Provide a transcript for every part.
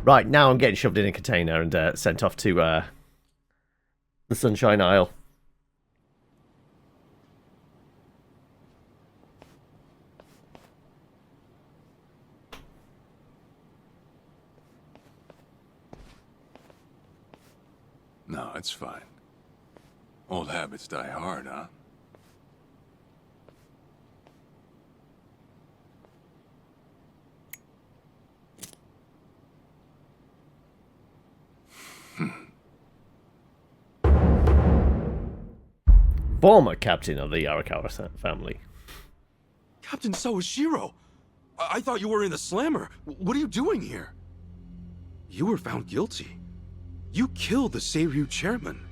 Right, now I'm getting shoved in a container and sent off to the Sunshine Isle. No, it's fine. Old habits die hard, huh? Former captain of the Arakawa family. Captain Sawashiro! I thought you were in the slammer. What are you doing here? You were found guilty. You killed the Seiryu chairman.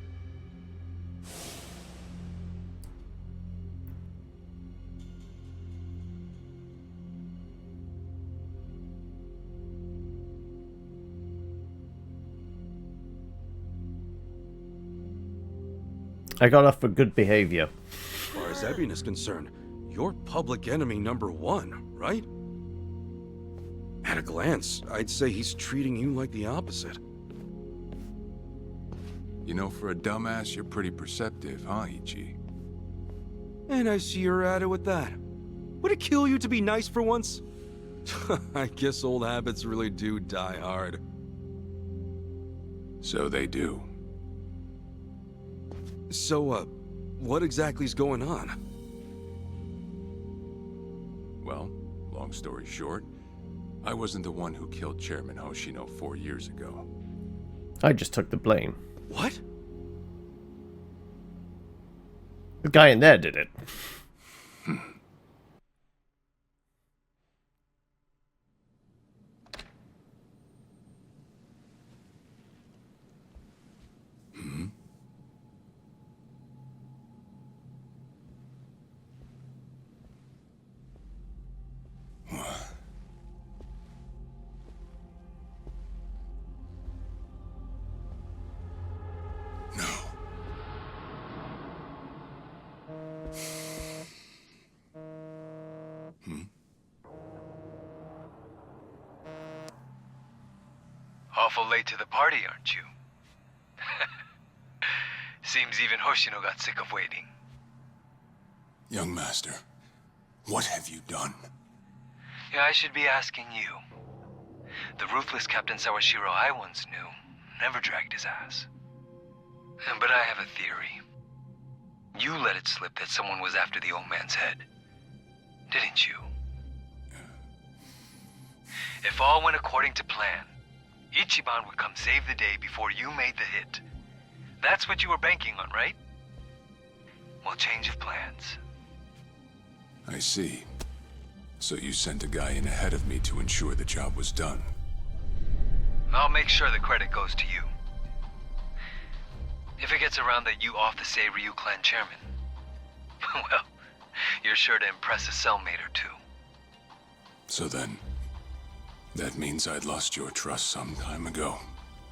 I got off for good behavior. As far as Ebion is concerned, you're public enemy #1, right? At a glance, I'd say he's treating you like the opposite. You know, for a dumbass, you're pretty perceptive, huh, Ichi? And I see you're at it with that. Would it kill you to be nice for once? I guess old habits really do die hard. So they do. So, what exactly's going on? Well, long story short, I wasn't the one who killed Chairman Hoshino 4 years ago. I just took the blame. What? The guy in there did it. Awful late to the party, aren't you? Seems even Hoshino got sick of waiting. Young master, what have you done? Yeah, I should be asking you. The ruthless Captain Sawashiro I once knew never dragged his ass. But I have a theory. You let it slip that someone was after the old man's head, didn't you? If all went according to plan, Ichiban would come save the day before you made the hit. That's what you were banking on, right? Well, change of plans. I see. So you sent a guy in ahead of me to ensure the job was done. I'll make sure the credit goes to you. If it gets around that you off the Seiryu clan chairman, well, you're sure to impress a cellmate or two. So then, that means I'd lost your trust some time ago,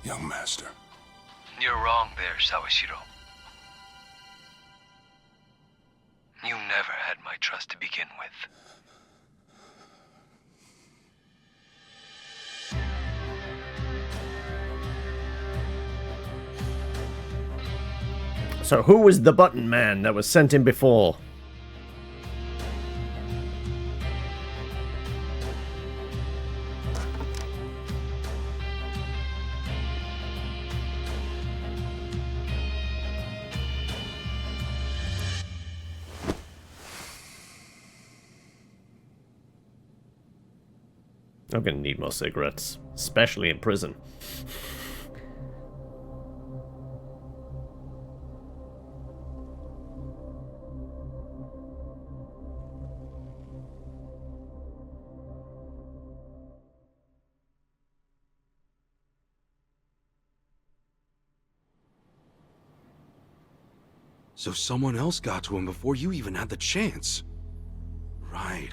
young master. You're wrong there, Sawashiro. You never had my trust to begin with. So who was the button man that was sent in before? I'm gonna need more cigarettes, especially in prison. So someone else got to him before you even had the chance. Right.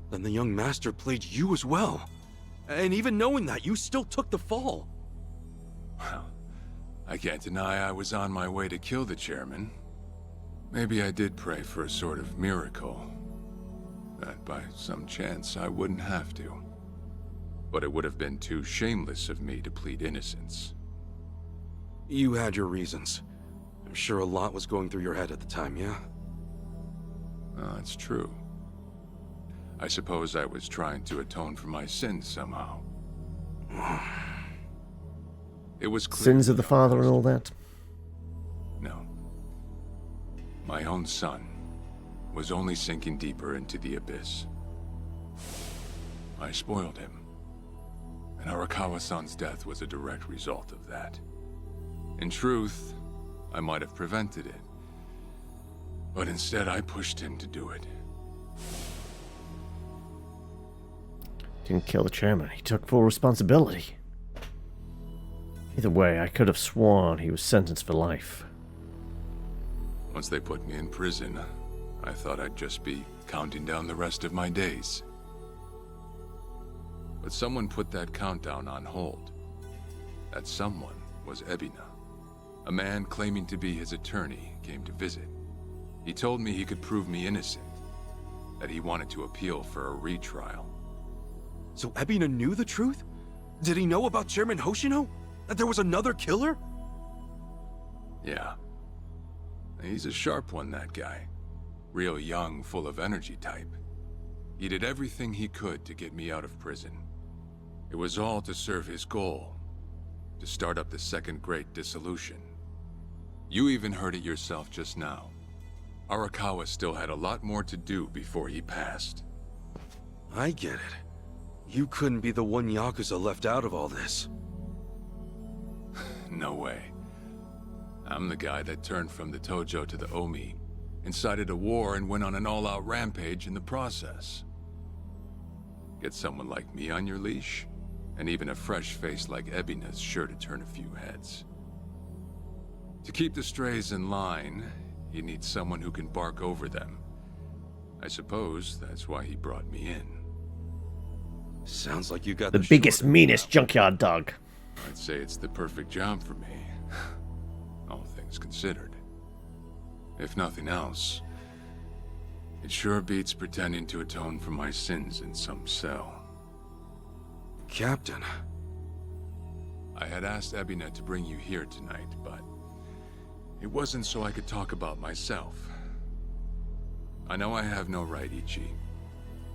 Then the young master played you as well. And even knowing that, you still took the fall. Well, I can't deny I was on my way to kill the chairman. Maybe I did pray for a sort of miracle. That by some chance I wouldn't have to. But it would have been too shameless of me to plead innocence. You had your reasons. I'm sure a lot was going through your head at the time, yeah? It's true. I suppose I was trying to atone for my sins somehow. It was clear. Sins of the father and all that. No. My own son was only sinking deeper into the abyss. I spoiled him. And Arakawa-san's death was a direct result of that. In truth, I might have prevented it. But instead, I pushed him to do it. Didn't kill the chairman. He took full responsibility. Either way, I could have sworn he was sentenced for life. Once they put me in prison, I thought I'd just be counting down the rest of my days. But someone put that countdown on hold. That someone was Ebina. A man claiming to be his attorney came to visit. He told me he could prove me innocent, that he wanted to appeal for a retrial. So Ebina knew the truth? Did he know about Chairman Hoshino? That there was another killer? Yeah. He's a sharp one, that guy. Real young, full of energy type. He did everything he could to get me out of prison. It was all to serve his goal, to start up the second great dissolution. You even heard it yourself just now. Arakawa still had a lot more to do before he passed. I get it. You couldn't be the one Yakuza left out of all this. No way. I'm the guy that turned from the Tojo to the Omi, incited a war and went on an all-out rampage in the process. Get someone like me on your leash, and even a fresh face like Ebina's sure to turn a few heads. To keep the strays in line, he needs someone who can bark over them. I suppose that's why he brought me in. Sounds like you got The biggest, short end meanest now. junkyard dog. I'd say it's the perfect job for me, all things considered. If nothing else, it sure beats pretending to atone for my sins in some cell. Captain. I had asked Ebina to bring you here tonight, but it wasn't so I could talk about myself. I know I have no right, Ichi,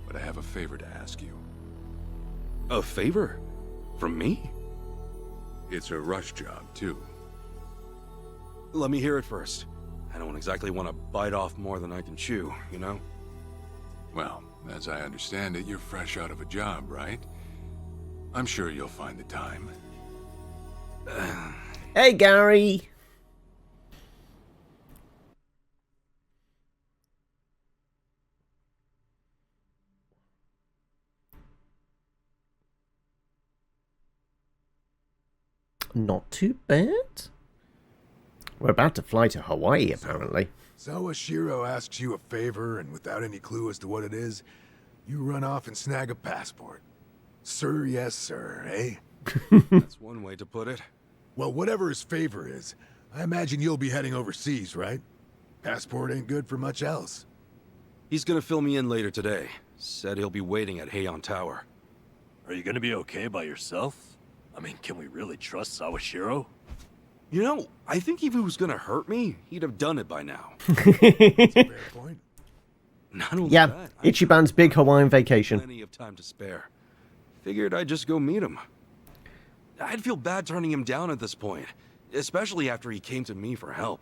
but I have a favor to ask you. A favor? From me? It's a rush job, too. Let me hear it first. I don't exactly want to bite off more than I can chew, you know? Well, as I understand it, you're fresh out of a job, right? I'm sure you'll find the time. Hey, Gary. Not too bad. We're about to fly to Hawaii, apparently. Sawashiro asks you a favor, and without any clue as to what it is, you run off and snag a passport. Sir, yes, sir, eh? That's one way to put it. Well, whatever his favor is, I imagine you'll be heading overseas, right? Passport ain't good for much else. He's gonna fill me in later today. Said he'll be waiting at Heian Tower. Are you gonna be okay by yourself? I mean, can we really trust Sawashiro? You know, I think if he was gonna hurt me, he'd have done it by now. That's a fair point. Not only Yeah, that, Ichiban's big Hawaiian vacation. plenty of time to spare. Figured I'd just go meet him. I'd feel bad turning him down at this point, especially after he came to me for help.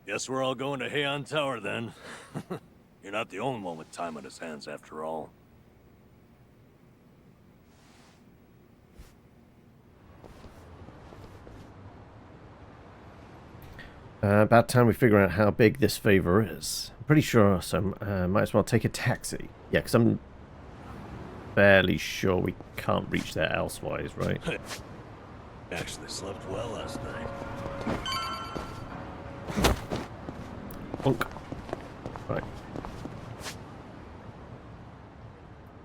Guess we're all going to Heian Tower then. You're not the only one with time on his hands after all. About time we figure out how big this favor is. I'm pretty sure, so might as well take a taxi. Yeah, because I'm fairly sure we can't reach there elsewise, right? Actually slept well last night. Bonk. Right.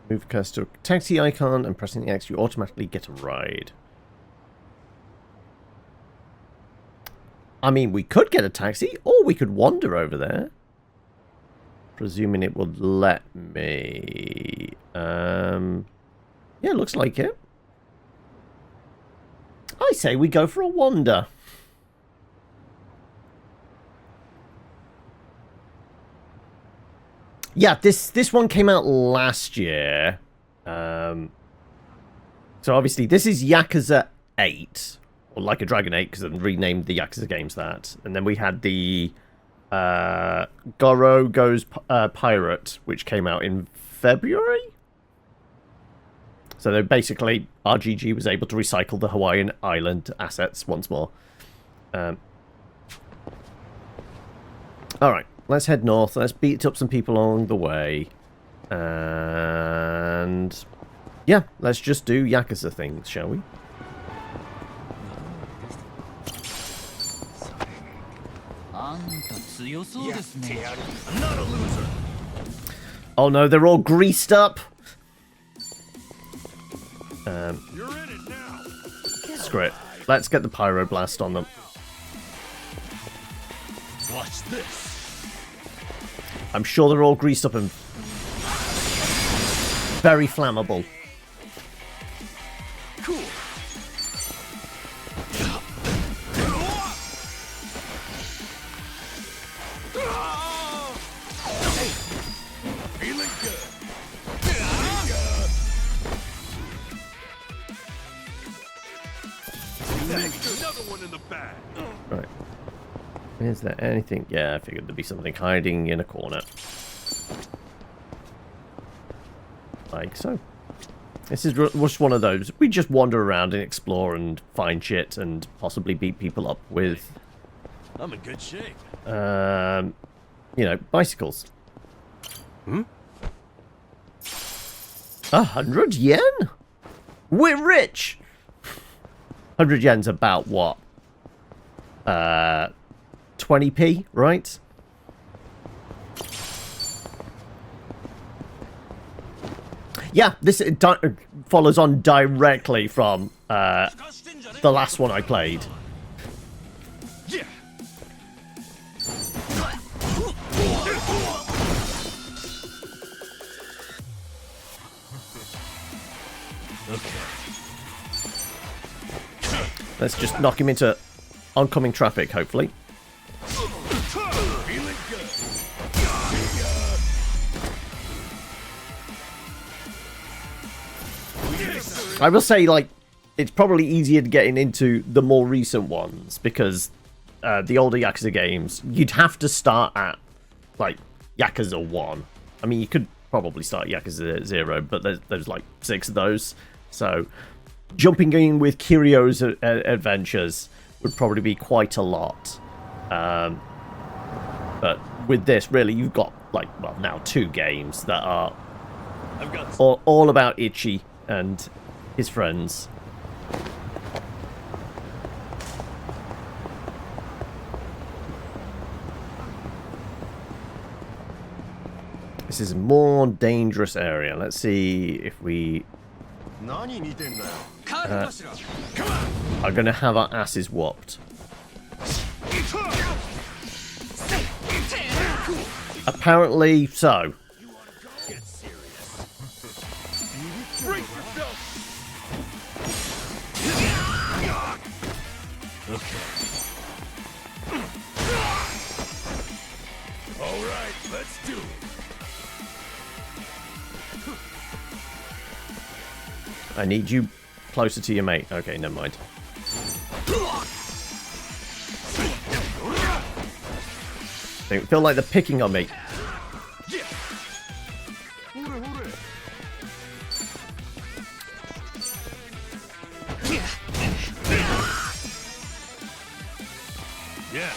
Move cursor to a taxi icon and pressing the X, you automatically get a ride. I mean, we could get a taxi, or we could wander over there. Presuming it would let me. Yeah, looks like it. I say we go for a wander. Yeah, this one came out last year. So obviously this is Yakuza 8. Or Like a Dragon 8, because they renamed the Yakuza games that. And then we had the Goro Goes Pirate, which came out in February? So basically, RGG was able to recycle the Hawaiian island assets once more. Alright, let's head north. Let's beat up some people along the way. And yeah, let's just do Yakuza things, shall we? Oh no, they're all greased up. You're in it now. Screw it. Let's get the pyro blast on them. Watch this. I'm sure they're all greased up and very flammable. Cool. Feeling good. Another one in the bag. Right. Is there anything? Yeah, I figured there'd be something hiding in a corner. Like so. This is just one of those. We just wander around and explore and find shit and possibly beat people up with, I'm in good shape. you know, bicycles. 100 yen? We're rich! 100 yen's about what? 20p, right? Yeah, this follows on directly from the last one I played. Yeah. Okay. Let's just knock him into oncoming traffic, hopefully. Feeling good. I will say, like, it's probably easier to getting into the more recent ones because the older Yakuza games, you'd have to start at, like, Yakuza 1. I mean, you could probably start Yakuza 0, but there's like 6 of those. So, jumping in with Kiryu's adventures would probably be quite a lot. But with this, really, you've got, like, well, now 2 games that are I've got all about Ichi and his friends. This is a more dangerous area. Let's see if we are going to have our asses whopped. Apparently so. get serious. Brace yourself. Okay. All right, let's do it. I need you closer to your mate. Okay, never mind. They feel like they're picking on me. Yeah.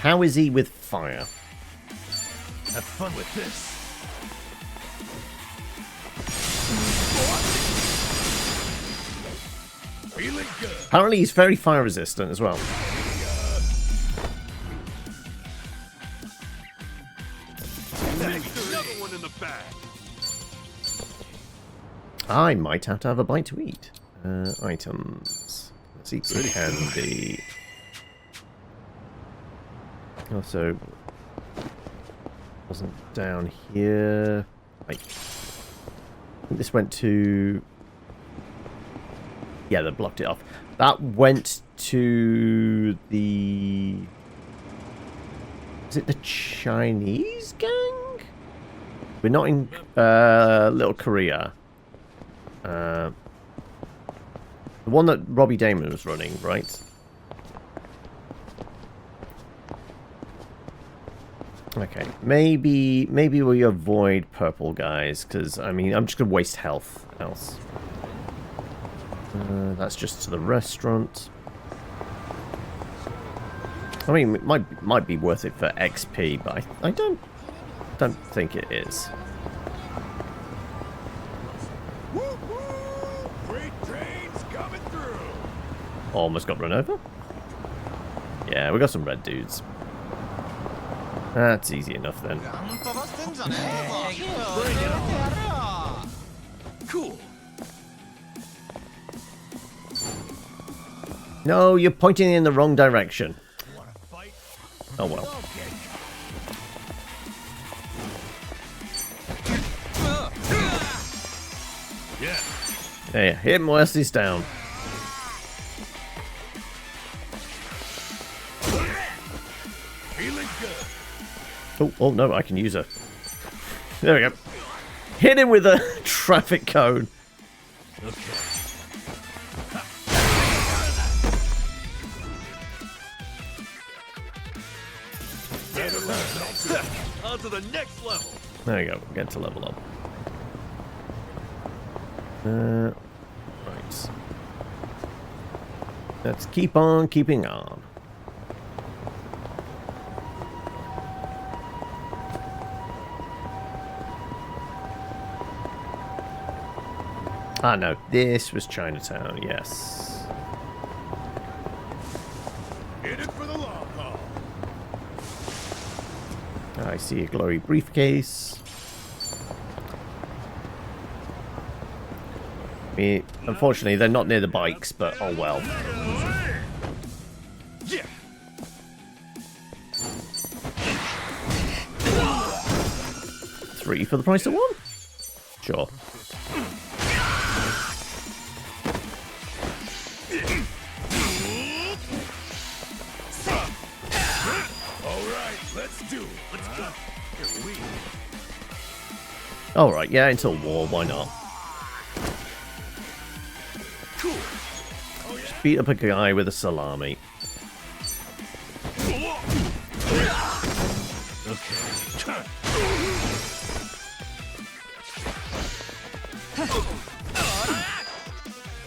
How is he with fire? Have fun with this. Feeling good. Apparently he's very fire resistant as well. Another one in the bag. I might have to have a bite to eat. Items. Let's eat some candy. Also, wasn't down here. Like, This went to... Yeah, they blocked it off. That went to the... Is it the Chinese gang? We're not in Little Korea. The one that Robbie Damon was running, right? Okay, maybe we avoid purple guys, because, I mean, I'm just going to waste health else. That's just to the restaurant. I mean, it might be worth it for XP, but I don't think it is. Freight trains coming through. Almost got run over. Yeah, we got some red dudes. That's easy enough then. Cool. No, you're pointing in the wrong direction. Oh well. Hey, hit him whilst he's down. Feeling good. Oh no, I can use her. There we go. Hit him with a traffic cone. On to the next level. There we go. Get to level up. Right. Let's keep on keeping on. Ah, no. This was Chinatown, yes. In it for the long haul. I see a glowy briefcase. I mean, unfortunately, they're not near the bikes, but oh well. Yeah. 3 for the price of 1? Sure. Alright, yeah, until war, why not? Just beat up a guy with a salami.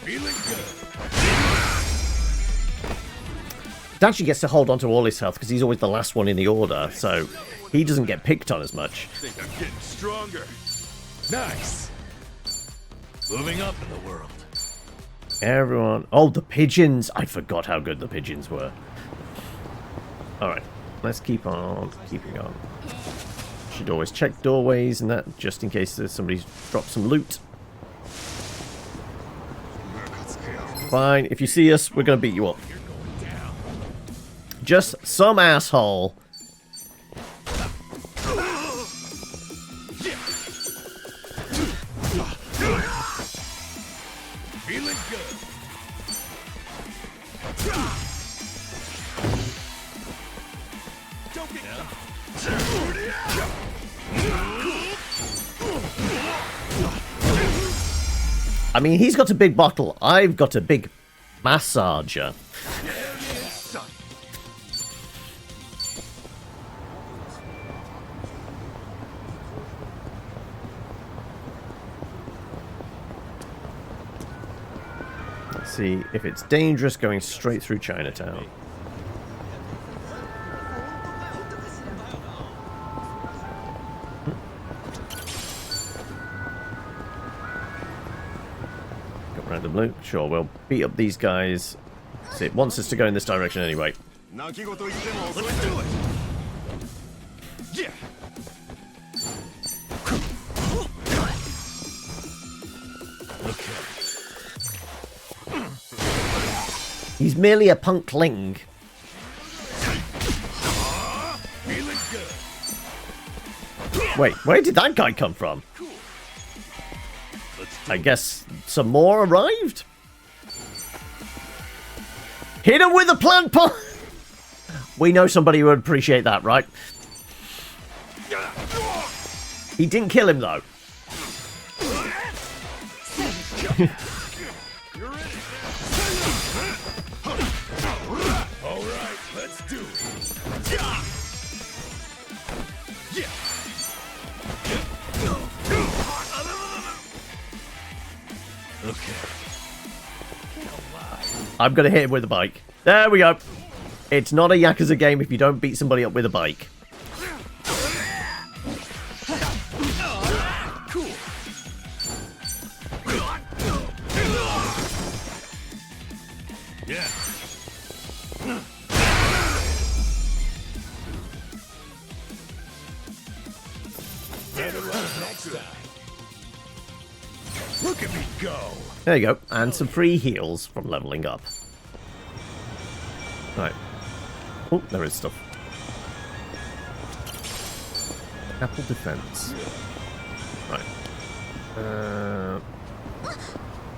Feeling good. He actually gets to hold on to all his health because he's always the last one in the order, so he doesn't get picked on as much. I think I'm getting stronger. Nice. Moving up in the world. Everyone... Oh, the pigeons! I forgot how good the pigeons were. Alright, let's keep on keeping on. Should always check doorways and that, just in case there's somebody's dropped some loot. Fine, if you see us, we're gonna beat you up. Just some asshole. Feeling good. I mean, he's got a big bottle. I've got a big massager. Let's see if it's dangerous going straight through Chinatown. Around the blue. Sure, we'll beat up these guys. See, it wants us to go in this direction anyway. Let's do it. Yeah. He's merely a punkling. Feeling good. Wait, where did that guy come from? I guess some more arrived? Hit him with a plant pot! We know somebody who would appreciate that, right? He didn't kill him, though. Alright, let's do it. Okay. I'm gonna hit him with a bike. There we go. It's not a Yakuza game if you don't beat somebody up with a bike. Cool. Yeah. Better luck next time. Look at me go. There you go. And some free heals from leveling up. Right. Oh, there is stuff. Apple defense. Right.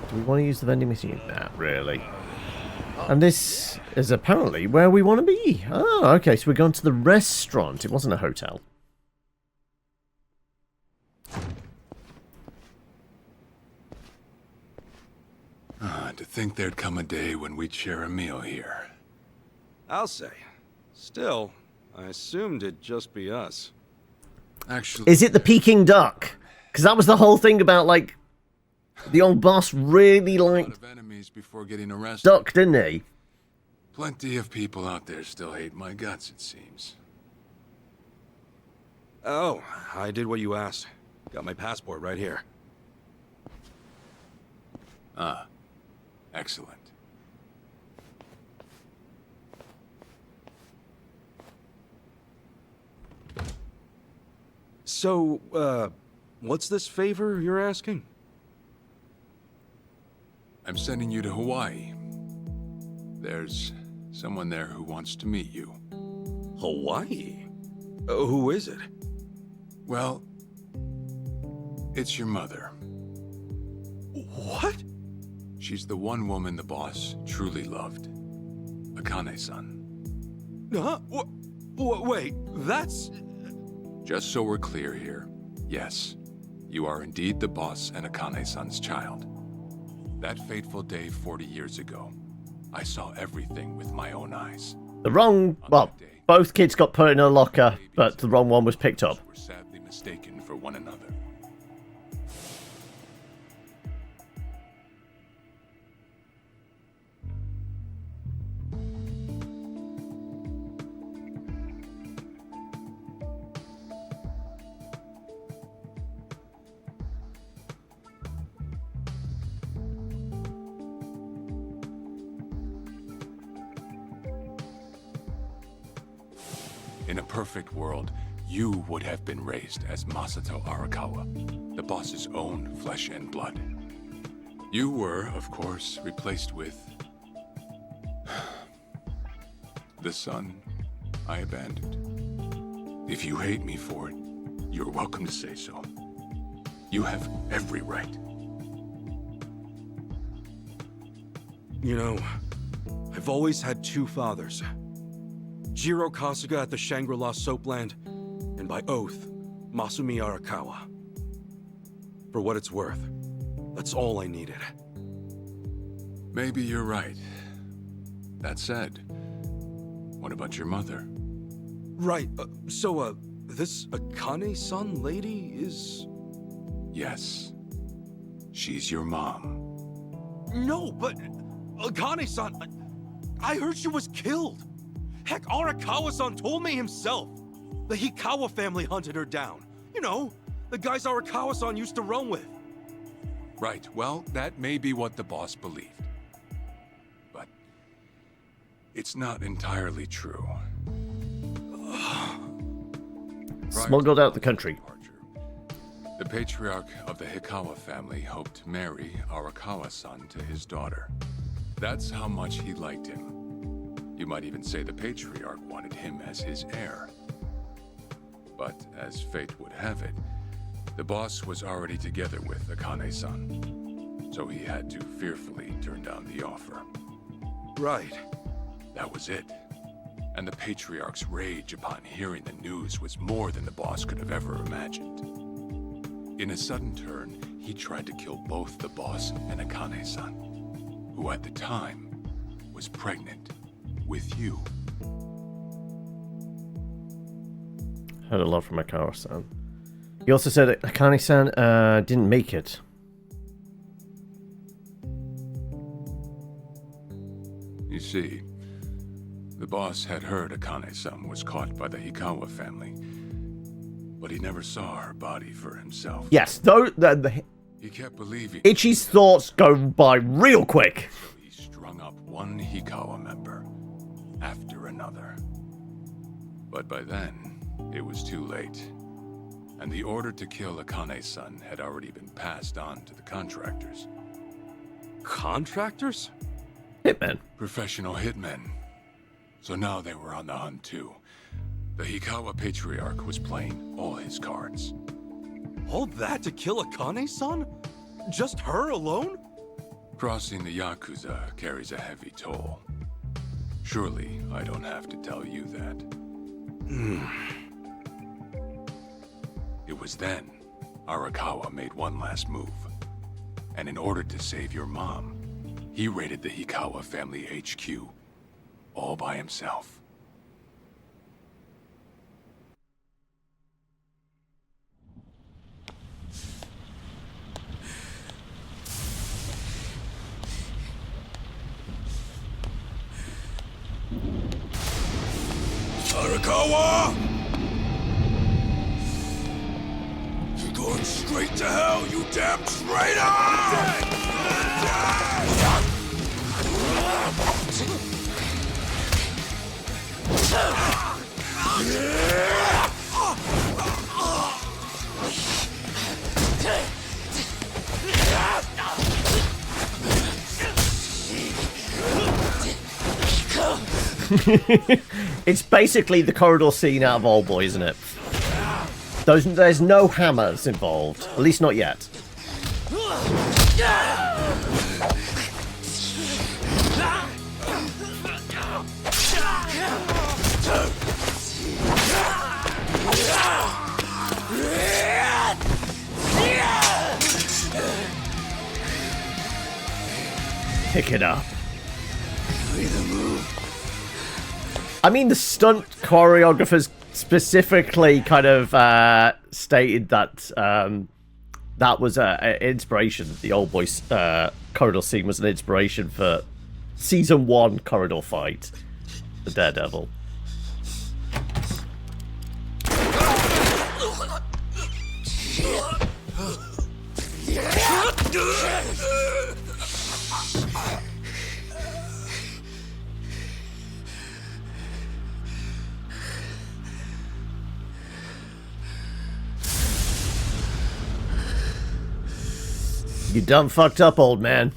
Do we want to use the vending machine? Nah, really. And this is apparently where we want to be. Oh, okay. So we're going to the restaurant. It wasn't a hotel. To think there'd come a day when we'd share a meal here. I'll say. Still, I assumed it'd just be us. Actually, Is it the Peking duck? Because that was the whole thing about, like, the old boss really a lot liked of enemies before getting arrested. duck, didn't he? Plenty of people out there still hate my guts, it seems. Oh, I did what you asked. Got my passport right here. Ah, excellent. So, what's this favor you're asking? I'm sending you to Hawaii. There's someone there who wants to meet you. Hawaii? Who is it? Well, it's your mother. What? She's the one woman the boss truly loved. Akane-san. Huh? Wait, that's... Just so we're clear here, yes, you are indeed the boss and Akane-san's child. That fateful day 40 years ago, I saw everything with my own eyes. The wrong... Well, both kids got put in a locker, but the wrong one was picked up. Were sadly mistaken for one another. In a perfect world, you would have been raised as Masato Arakawa, the boss's own flesh and blood. You were, of course, replaced with... the son I abandoned. If you hate me for it, you're welcome to say so. You have every right. You know, I've always had two fathers. Jiro Kasuga at the Shangri-La Soapland, and by oath, Masumi Arakawa. For what it's worth, that's all I needed. Maybe you're right. That said, what about your mother? Right, so, this Akane-san lady is... Yes. She's your mom. No, but... Akane-san... I heard she was killed! Heck, Arakawa-san told me himself! The Hikawa family hunted her down. You know, the guys Arakawa-san used to run with. Right, well, that may be what the boss believed. But... it's not entirely true. Smuggled out the country. The patriarch of the Hikawa family hoped to marry Arakawa-san to his daughter. That's how much he liked him. You might even say the patriarch wanted him as his heir. But as fate would have it, the boss was already together with Akane-san. so he had to fearfully turn down the offer. Right. That was it. And the Patriarch's rage upon hearing the news was more than the boss could have ever imagined. In a sudden turn, he tried to kill both the boss and Akane-san, who at the time was pregnant with you. Heard a lot from Akane-san. He also said that Akane-san didn't make it. You see, the boss had heard Akane-san was caught by the Hikawa family, but he never saw her body for himself. Yes, though He kept believing Ichi's thoughts go by real quick. so he strung up one Hikawa member after another. But by then, it was too late. And the order to kill Akane-san had already been passed on to the contractors. Contractors? Hitman. Professional hitmen. So now they were on the hunt too. The Hikawa Patriarch was playing all his cards. All that to kill Akane-san? Just her alone? Crossing the Yakuza carries a heavy toll. Surely I don't have to tell you that. It was then Arakawa made one last move. And in order to save your mom, he raided the Hikawa family HQ all by himself. Arakawa! You're going straight to hell, you damn traitor! It's basically the corridor scene out of Old Boy, isn't it? There's no hammers involved, at least not yet. Pick it up. I mean, the stunt choreographers specifically kind of stated that that was an inspiration. The Old Boys corridor scene was an inspiration for Season 1 corridor fight, the Daredevil. You done fucked up, old man.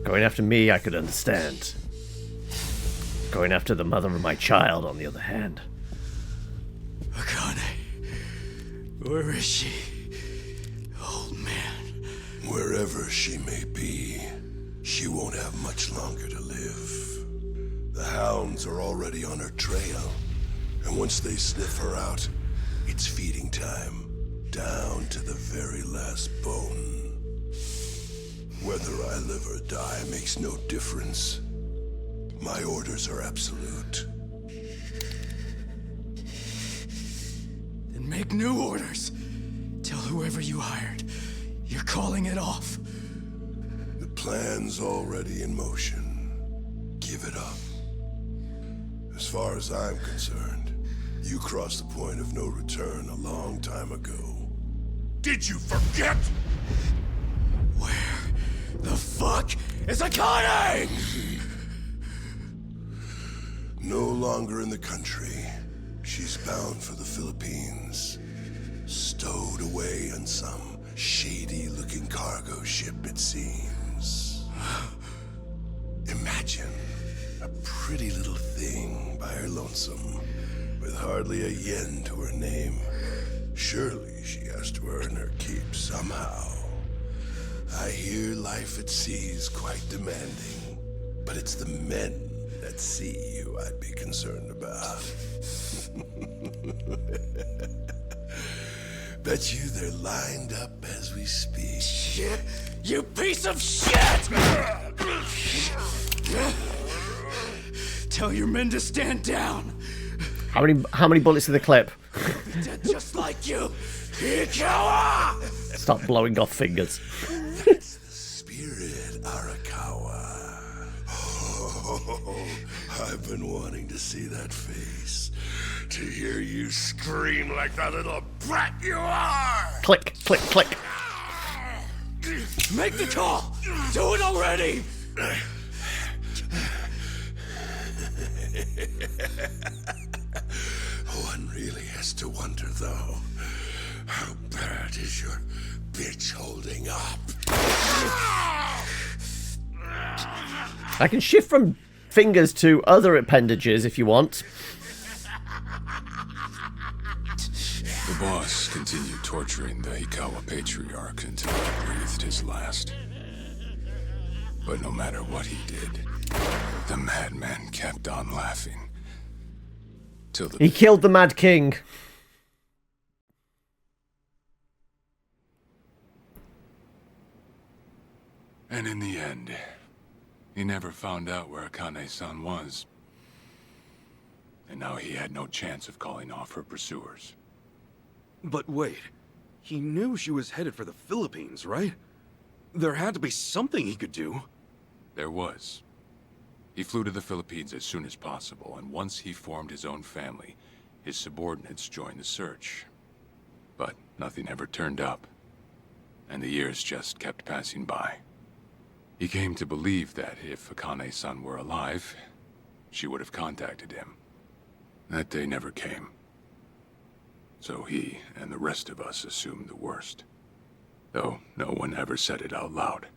Going after me, I could understand. Going after the mother of my child, on the other hand. Akane, where is she? Old man. Wherever she may be, she won't have much longer to live. The hounds are already on her trail, and once they sniff her out, it's feeding time, down to the very last bone. Whether I live or die makes no difference. My orders are absolute. Then make new orders. Tell whoever you hired, you're calling it off. The plan's already in motion. Give it up. As far as I'm concerned, you crossed the point of no return a long time ago. Did you forget? Where the fuck is Akane? No longer in the country. She's bound for the Philippines. Stowed away on some shady-looking cargo ship, it seems. Imagine a pretty little thing by her lonesome, with hardly a yen to her name. Surely she has to earn her keep somehow. I hear life at sea is quite demanding, but it's the men at sea who I'd be concerned about. Bet you they're lined up as we speak. Shit! You piece of shit! Tell your men to stand down. How many bullets in the clip? Dead just like you. Ikawa! Stop blowing off fingers. That's the spirit, Arakawa. Oh, I've been wanting to see that face. To hear you scream like the little brat you are! Click, click, click. Make the call! Do it already! One really has to wonder, though, how bad is your bitch holding up? I can shift from fingers to other appendages if you want. The boss continued torturing the Hikawa patriarch until he breathed his last. But no matter what he did, the madman kept on laughing. Till the He killed the Mad King. And in the end, he never found out where Akane-san was. And now he had no chance of calling off her pursuers. But wait, he knew she was headed for the Philippines, right? There had to be something he could do. There was. He flew to the Philippines as soon as possible, and once he formed his own family, his subordinates joined the search. But nothing ever turned up, and the years just kept passing by. He came to believe that if Akane-san were alive, she would have contacted him. That day never came. So he and the rest of us assumed the worst, though no one ever said it out loud.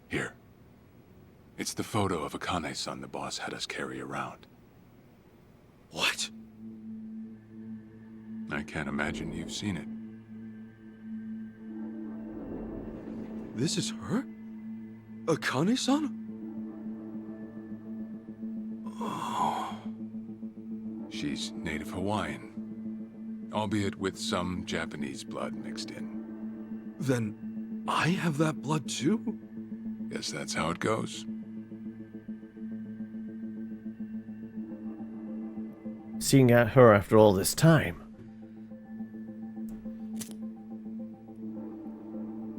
Here. It's the photo of Akane-san the boss had us carry around. What? I can't imagine you've seen it. This is her? Akane-san? She's native Hawaiian, albeit with some Japanese blood mixed in. Then I have that blood too? Guess that's how it goes. Seeing her after all this time.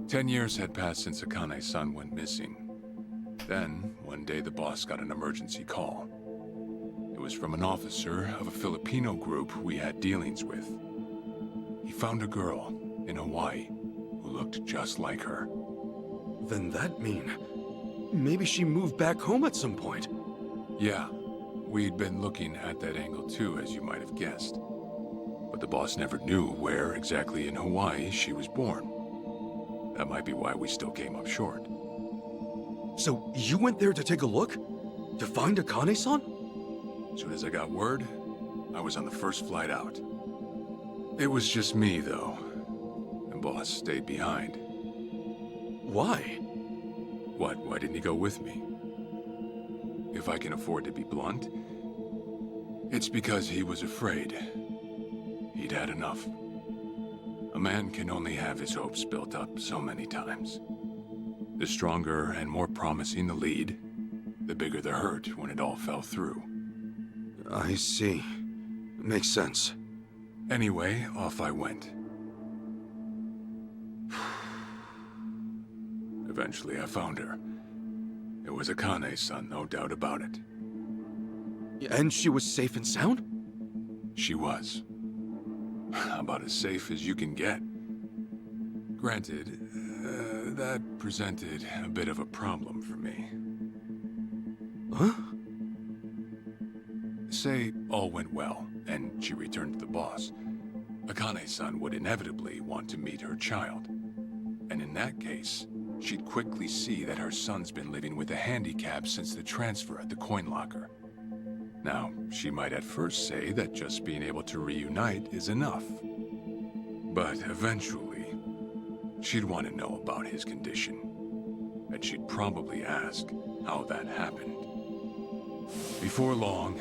10 years had passed since Akane-san went missing. Then, one day the boss got an emergency call. It was from an officer of a Filipino group we had dealings with. He found a girl in Hawaii who looked just like her. Then that mean maybe she moved back home at some point. Yeah, we'd been looking at that angle too, as you might have guessed. But the boss never knew where exactly in Hawaii she was born. That might be why we still came up short. So you went there to take a look? To find Akane-san? As soon as I got word, I was on the first flight out. It was just me, though. The boss stayed behind. Why? What? Why didn't he go with me? If I can afford to be blunt, it's because he was afraid. He'd had enough. A man can only have his hopes built up so many times. The stronger and more promising the lead, the bigger the hurt when it all fell through. I see. Makes sense. Anyway, off I went. Eventually I found her. It was Akane's-san, no doubt about it. And she was safe and sound? She was. About as safe as you can get. Granted, that presented a bit of a problem for me. Huh? Say all went well, and she returned to the boss. Akane-san would inevitably want to meet her child. And in that case, she'd quickly see that her son's been living with a handicap since the transfer at the coin locker. Now, she might at first say that just being able to reunite is enough. But eventually, she'd want to know about his condition. And she'd probably ask how that happened. Before long,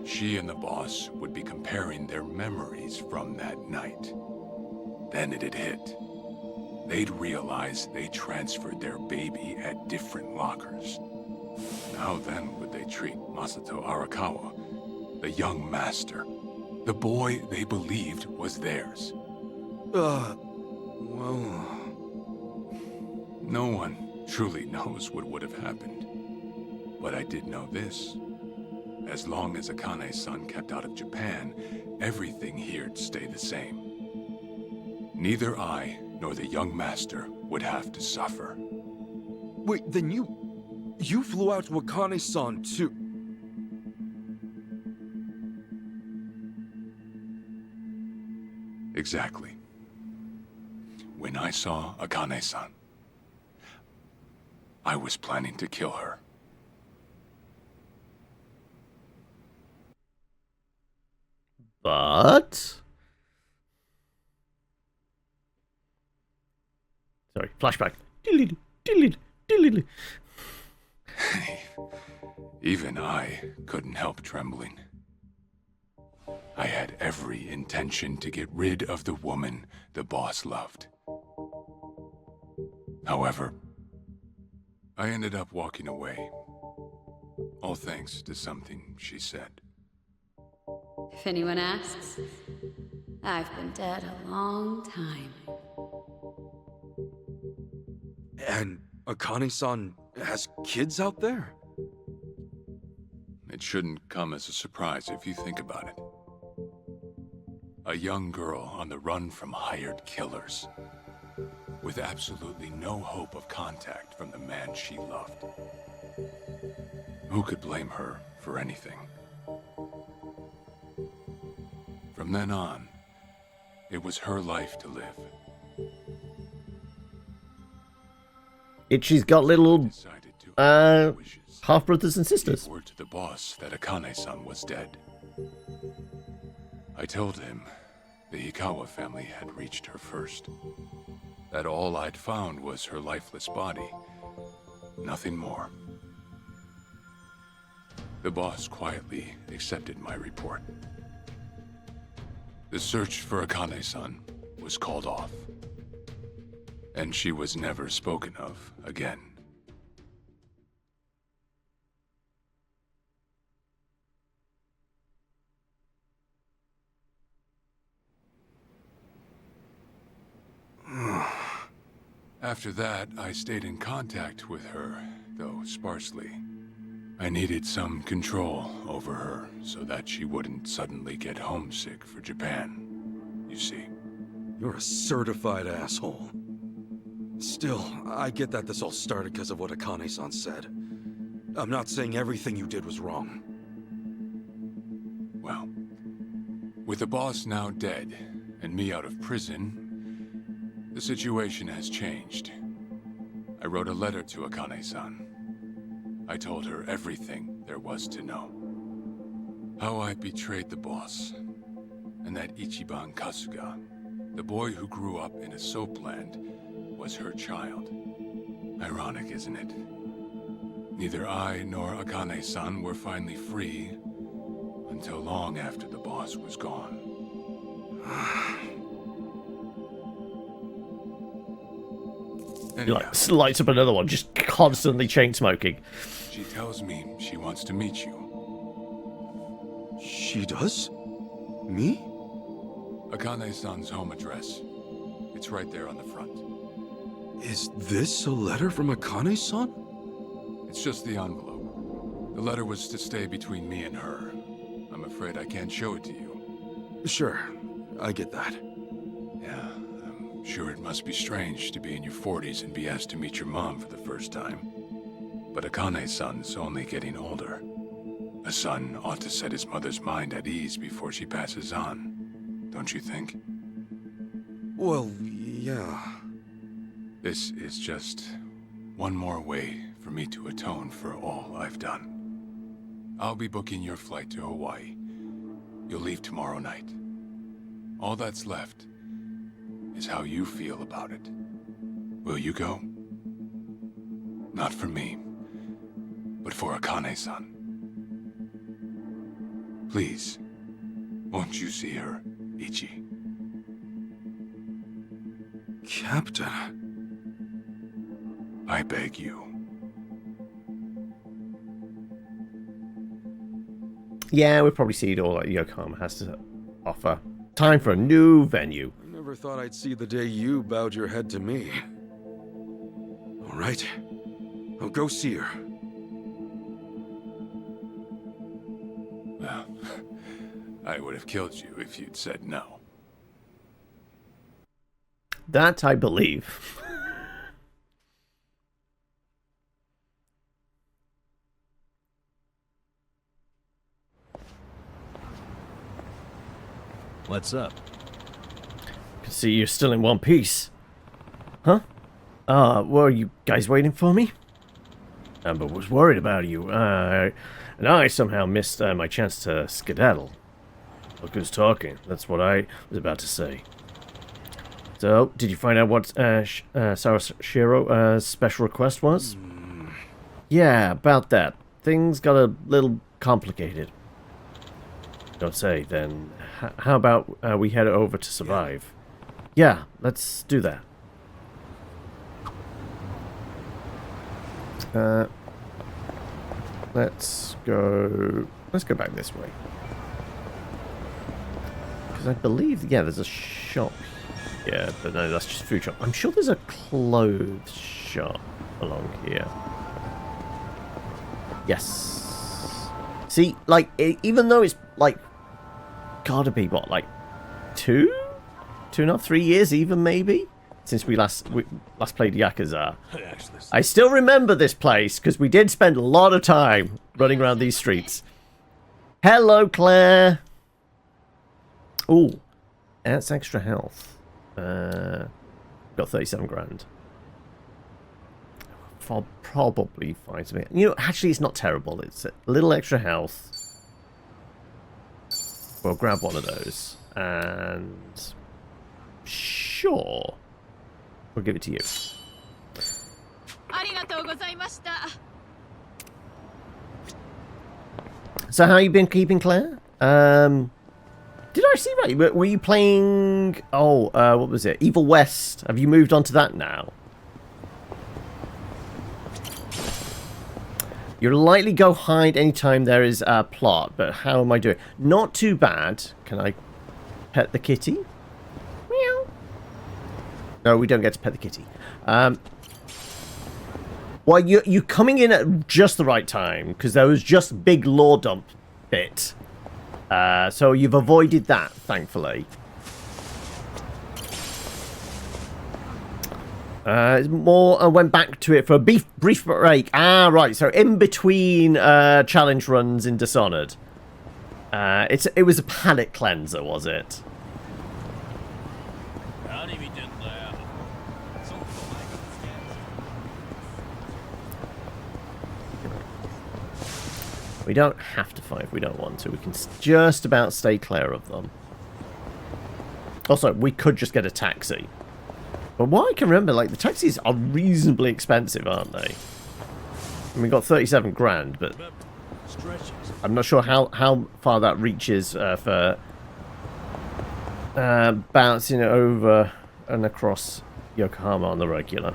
she and the boss would be comparing their memories from that night. Then it'd hit. They'd realize they transferred their baby at different lockers. How then would they treat Masato Arakawa, the young master, the boy they believed was theirs? Well... No one truly knows what would have happened. But I did know this. As long as Akane-san kept out of Japan, everything here'd stay the same. Neither I nor the young master would have to suffer. Wait, then you flew out to Akane-san too? Exactly. When I saw Akane-san, I was planning to kill her. But... Sorry, flashback. Even I couldn't help trembling. I had every intention to get rid of the woman the boss loved. However, I ended up walking away. All thanks to something she said. If anyone asks, I've been dead a long time. And Akane-san has kids out there? It shouldn't come as a surprise if you think about it. A young girl on the run from hired killers, with absolutely no hope of contact from the man she loved. Who could blame her for anything? From then on, it was her life to live. Ichi's got little Decided to wishes. half-brothers and sisters. Gave word to the boss that Akane-san was dead. I told him the Hikawa family had reached her first. That all I'd found was her lifeless body. Nothing more. The boss quietly accepted my report. The search for Akane-san was called off. And she was never spoken of again. After that, I stayed in contact with her, though sparsely. I needed some control over her so that she wouldn't suddenly get homesick for Japan, you see. You're a certified asshole. Still, I get that this all started because of what Akane-san said. I'm not saying everything you did was wrong. Well, with the boss now dead and me out of prison, the situation has changed. I wrote a letter to Akane-san. I told her everything there was to know. How I betrayed the boss, and that Ichiban Kasuga, the boy who grew up in a soapland, was her child. Ironic, isn't it? Neither I nor Akane-san were finally free until long after the boss was gone. He Anyhow, lights up another one, just constantly chain smoking. she tells me she wants to meet you. She does? Me? Akane-san's home address. It's right there on the front. Is this a letter from Akane-san? It's just the envelope. The letter was to stay between me and her. I'm afraid I can't show it to you. Sure, I get that. Yeah, I'm sure it must be strange to be in your 40s and be asked to meet your mom for the first time. But Akane-san's only getting older. A son ought to set his mother's mind at ease before she passes on. Don't you think? Well, yeah. This is just one more way for me to atone for all I've done. I'll be booking your flight to Hawaii. You'll leave tomorrow night. All that's left is how you feel about it. Will you go? Not for me, but for Akane-san. Please, won't you see her, Ichi? Captain. I beg you. Yeah, we'll probably see it all that Yokohama has to offer. Time for a new venue. I never thought I'd see the day you bowed your head to me. All right. I'll go see her. Well, I would have killed you if you'd said no. That I believe. What's up? Can see you're still in one piece. Huh? Were you guys waiting for me? Amber was worried about you. And I somehow missed my chance to skedaddle. Look who's talking. That's what I was about to say. So, did you find out what Sawashiro's special request was? Yeah, about that. Things got a little complicated. Don't say, then. How about we head over to survive? Yeah, let's do that. Let's go back this way. Because I believe, yeah, there's a shop. Yeah, but no, that's just food shop. I'm sure there's a clothes shop along here. Yes. See, like, even though it's, like, gotta be, what, like, 2.5, 3 years even, maybe? Since we last played Yakuza. I still remember this place, because we did spend a lot of time running around these streets. Hello, Claire! Ooh, that's extra health. Got 37 grand. I'll probably find something. You know, actually, it's not terrible. It's a little extra health. We'll grab one of those. And... sure. We'll give it to you. So how you been keeping, Claire? Did I see right? Were you playing... oh, what was it? Evil West. Have you moved on to that now? You're likely go hide anytime there is a plot, but how am I doing? Not too bad. Can I pet the kitty? Meow. No, we don't get to pet the kitty. Well, you're coming in at just the right time, because there was just a big lore dump bit. So you've avoided that, thankfully. More, I went back to it for a brief break. Ah, right. So in between challenge runs in Dishonored, it was a palate cleanser, was it? We don't have to fight if we don't want to. We can just about stay clear of them. Also, we could just get a taxi. But what I can remember, like, the taxis are reasonably expensive, aren't they? And we got 37 grand, but I'm not sure how far that reaches for bouncing over and across Yokohama on the regular.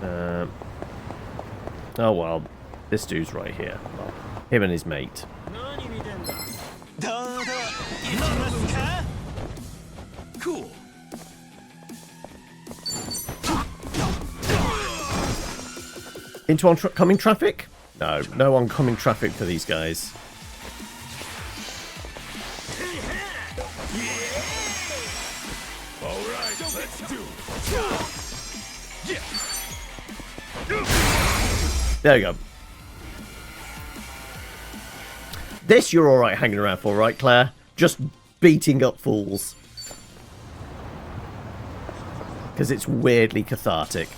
Oh, well, this dude's right here. Well, him and his mate. Cool. Into oncoming traffic? No, no oncoming traffic for these guys. Alright, let's do it. There you go. This you're alright hanging around for, right, Claire? Just beating up fools. Because it's weirdly cathartic.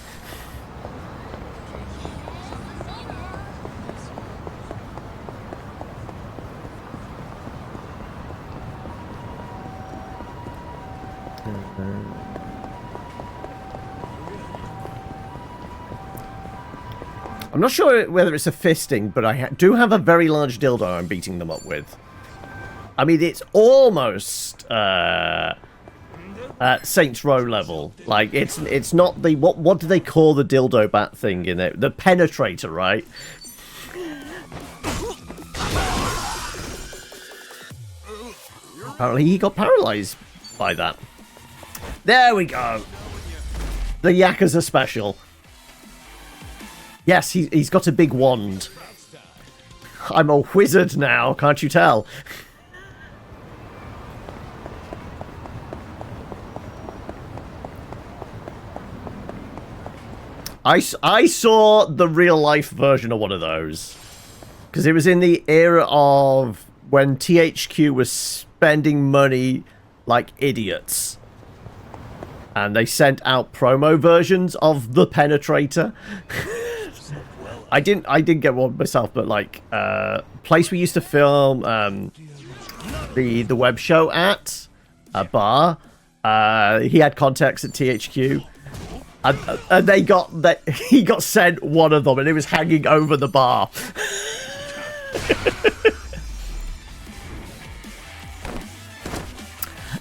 I'm not sure whether it's a fisting, but I do have a very large dildo I'm beating them up with. I mean, it's almost Saints Row level. Like, it's not the... What do they call the dildo bat thing in it? The penetrator, right? Apparently he got paralyzed by that. There we go. The Yakuza special. Yes, he's got a big wand. I'm a wizard now, can't you tell? I saw the real-life version of one of those. Because it was in the era of when THQ was spending money like idiots. And they sent out promo versions of the Penetrator. I didn't get one myself, but like place we used to film the web show at, a bar. He had contacts at THQ, and he got sent one of them, and it was hanging over the bar.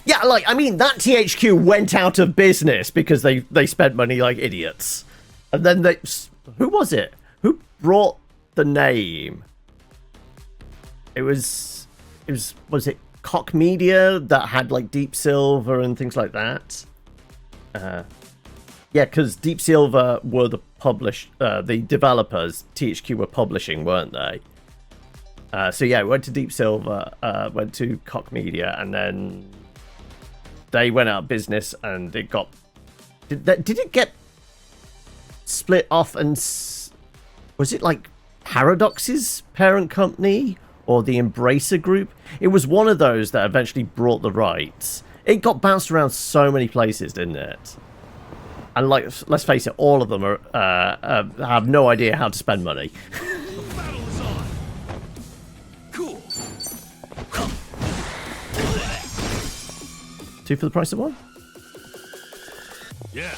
Yeah, like, I mean, that THQ went out of business because they spent money like idiots. And then they... Who was it? Who brought the name? Was it Koch Media that had, like, Deep Silver and things like that? Yeah, because Deep Silver were the the developers. THQ were publishing, weren't they? So, yeah, we went to Deep Silver, went to Koch Media, and then... They went out of business, and it got... Did it get split off, and... Was it, like, Paradox's parent company? Or the Embracer Group? It was one of those that eventually brought the rights. It got bounced around so many places, didn't it? And, like, let's face it, all of them have no idea how to spend money. Two for the price of one? Yeah.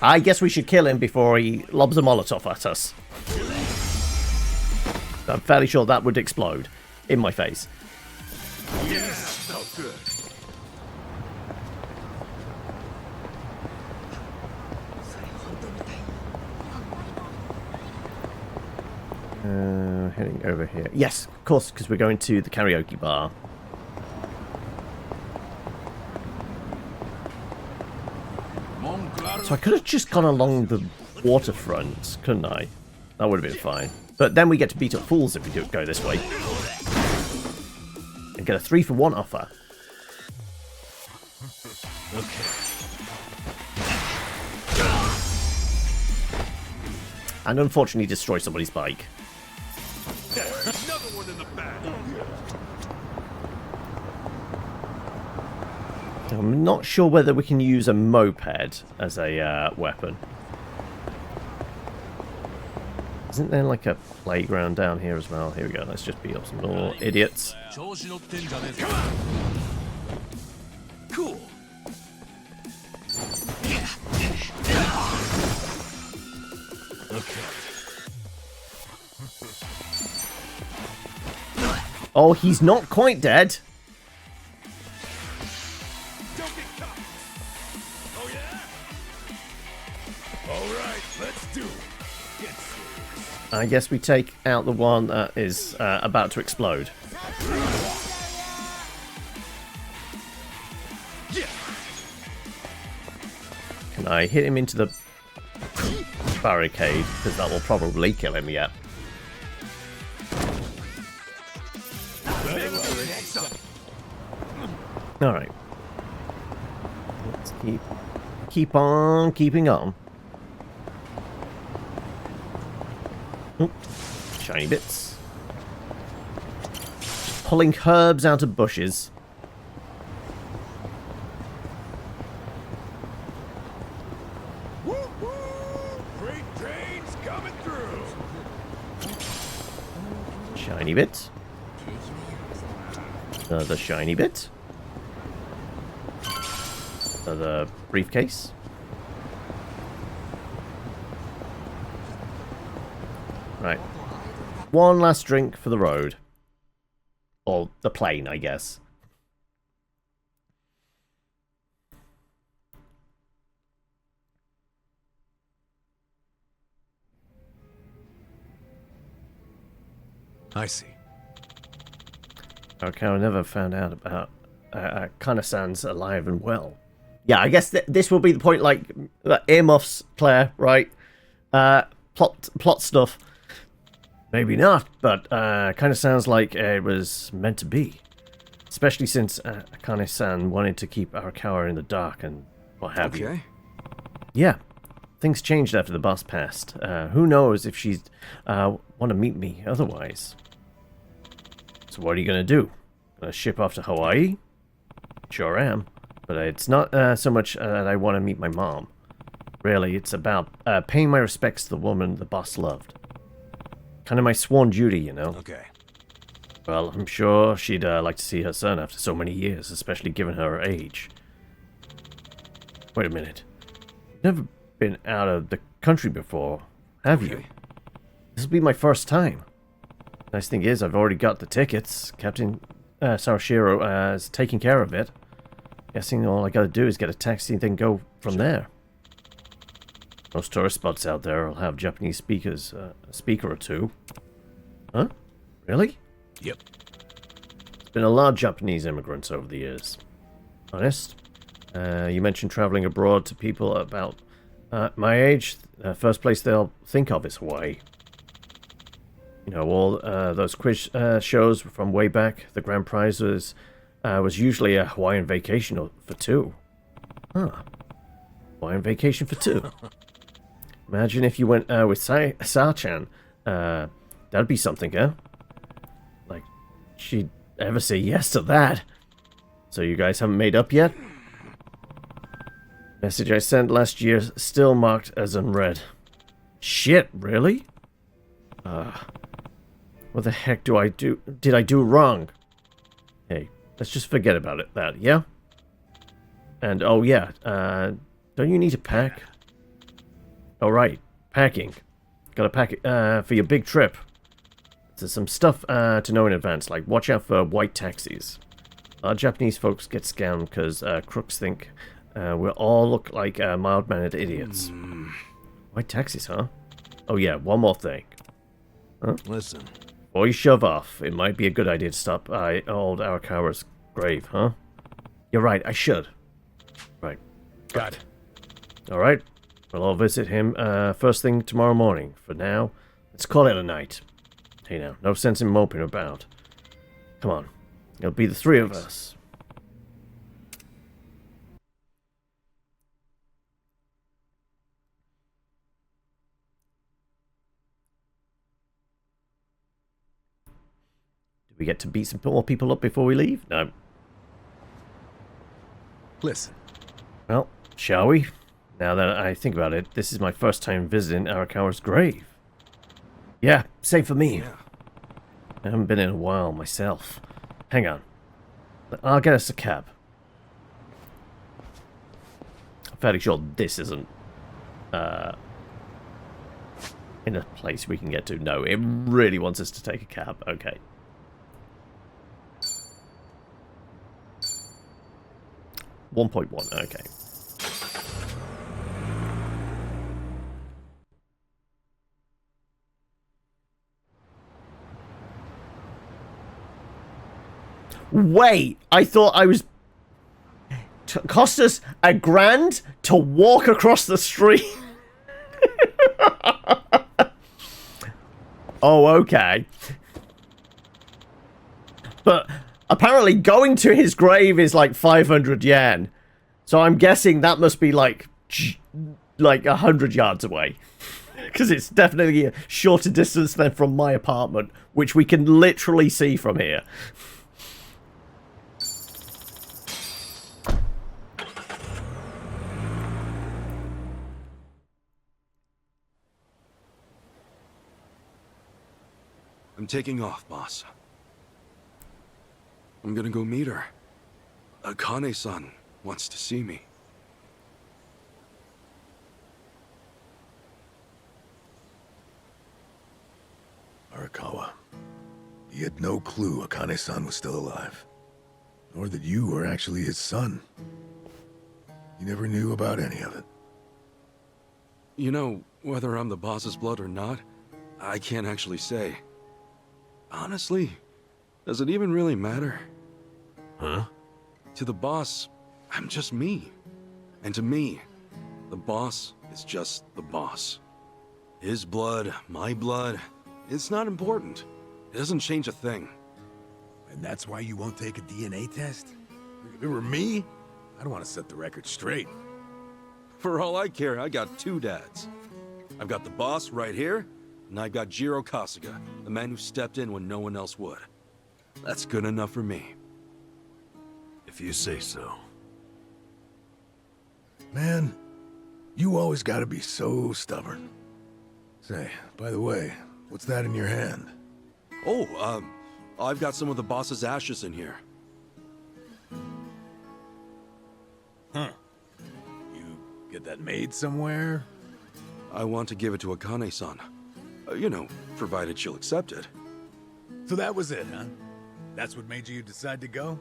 I guess we should kill him before he lobs a Molotov at us. I'm fairly sure that would explode in my face. Yeah, felt good. Heading over here. Yes, of course, because we're going to the karaoke bar. So I could have just gone along the waterfront, couldn't I? That would have been fine. But then we get to beat up fools if we go this way. And get a 3-for-1 offer. And unfortunately destroy somebody's bike. Another one in the back. I'm not sure whether we can use a moped as a weapon. Isn't there like a playground down here as well? Here we go, let's just beat up some more idiots. Cool. Oh, he's not quite dead. Don't get caught. Oh yeah. All right, let's do it. Get serious. I guess we take out the one that is about to explode. Can I hit him into the barricade? Because that will probably kill him yet. Alright. Let's keep on keeping on. Oop. Shiny bits. Pulling herbs out of bushes. Woo-hoo! Freight trains coming through. shiny bit. Another shiny bit. Another briefcase. Right. One last drink for the road. Or the plane, I guess. I see. Okay, I never found out about Kana-san's alive and well. Yeah, I guess this will be the point, like, earmuffs, Claire, right? Plot stuff. Maybe not, but kind of sounds like it was meant to be. Especially since Akane-san wanted to keep Arakawa in the dark and what have you. Yeah, things changed after the boss passed. Who knows if she's want to meet me otherwise. So what are you going to do? Gonna ship off to Hawaii? Sure am. But it's not so much that I want to meet my mom. Really, it's about paying my respects to the woman the boss loved. Kind of my sworn duty, you know? Okay. Well, I'm sure she'd like to see her son after so many years, especially given her age. Wait a minute. Never been out of the country before, have you? This will be my first time. Nice thing is, I've already got the tickets. Captain Sawashiro is taking care of it. Guessing all I gotta do is get a taxi and then go from there. Most tourist spots out there will have Japanese speakers, a speaker or two. Huh? Really? Yep. There's been a lot of Japanese immigrants over the years. Honest? You mentioned traveling abroad to people about my age. First place they'll think of is Hawaii. You know, all those quiz shows from way back. The grand prize was usually a Hawaiian vacation for two. Huh. Hawaiian vacation for two. Imagine if you went with Sa-chan. That'd be something, huh? Like, she'd ever say yes to that. So you guys haven't made up yet? Message I sent last year still marked as unread. Shit, really? What the heck did I do wrong? Hey, let's just forget about it, yeah? And, oh yeah, don't you need to pack? Alright, packing. Gotta pack it, for your big trip. There's some stuff, to know in advance, like watch out for white taxis. A lot of Japanese folks get scammed because, crooks think, we all look like, mild-mannered idiots. White taxis, huh? Oh yeah, one more thing. Huh? Listen. Before you shove off, it might be a good idea to stop by old Arakawa's grave, huh? You're right, I should. Right. Got it. Alright. Well, I'll visit him first thing tomorrow morning. For now, let's call it a night. Hey now, no sense in moping about. Come on. It'll be the three of us. We get to beat some more people up before we leave? No. Listen. Well, shall we? Now that I think about it, this is my first time visiting Arakawa's grave. Yeah, same for me. Yeah. I haven't been in a while myself. Hang on. I'll get us a cab. I'm fairly sure this isn't in a place we can get to. No, it really wants us to take a cab. Okay. .1, okay. Wait, I thought I was... cost us $1,000 to walk across the street? Oh, okay. But apparently going to his grave is like 500 yen. So I'm guessing that must be like 100 yards away. Because it's definitely a shorter distance than from my apartment, which we can literally see from here. I'm I'm taking off, boss. I'm gonna go meet her. Akane-san wants to see me. Arakawa, he had no clue Akane-san was still alive. Nor that you were actually his son. He never knew about any of it. You know, whether I'm the boss's blood or not, I can't actually say. Honestly, does it even really matter? Huh? To the boss, I'm just me. And to me, the boss is just the boss. His blood, my blood, it's not important. It doesn't change a thing. And that's why you won't take a DNA test? If it were me, I'd want to set the record straight. For all I care, I got two dads. I've got the boss right here, and I've got Jiro Kasuga, the man who stepped in when no one else would. That's good enough for me. If you say so. Man, you always gotta be so stubborn. Say, by the way, what's that in your hand? Oh, I've got some of the boss's ashes in here. Huh. You get that made somewhere? I want to give it to Akane-san. You know, provided she'll accept it. So that was it, huh? That's what made you decide to go?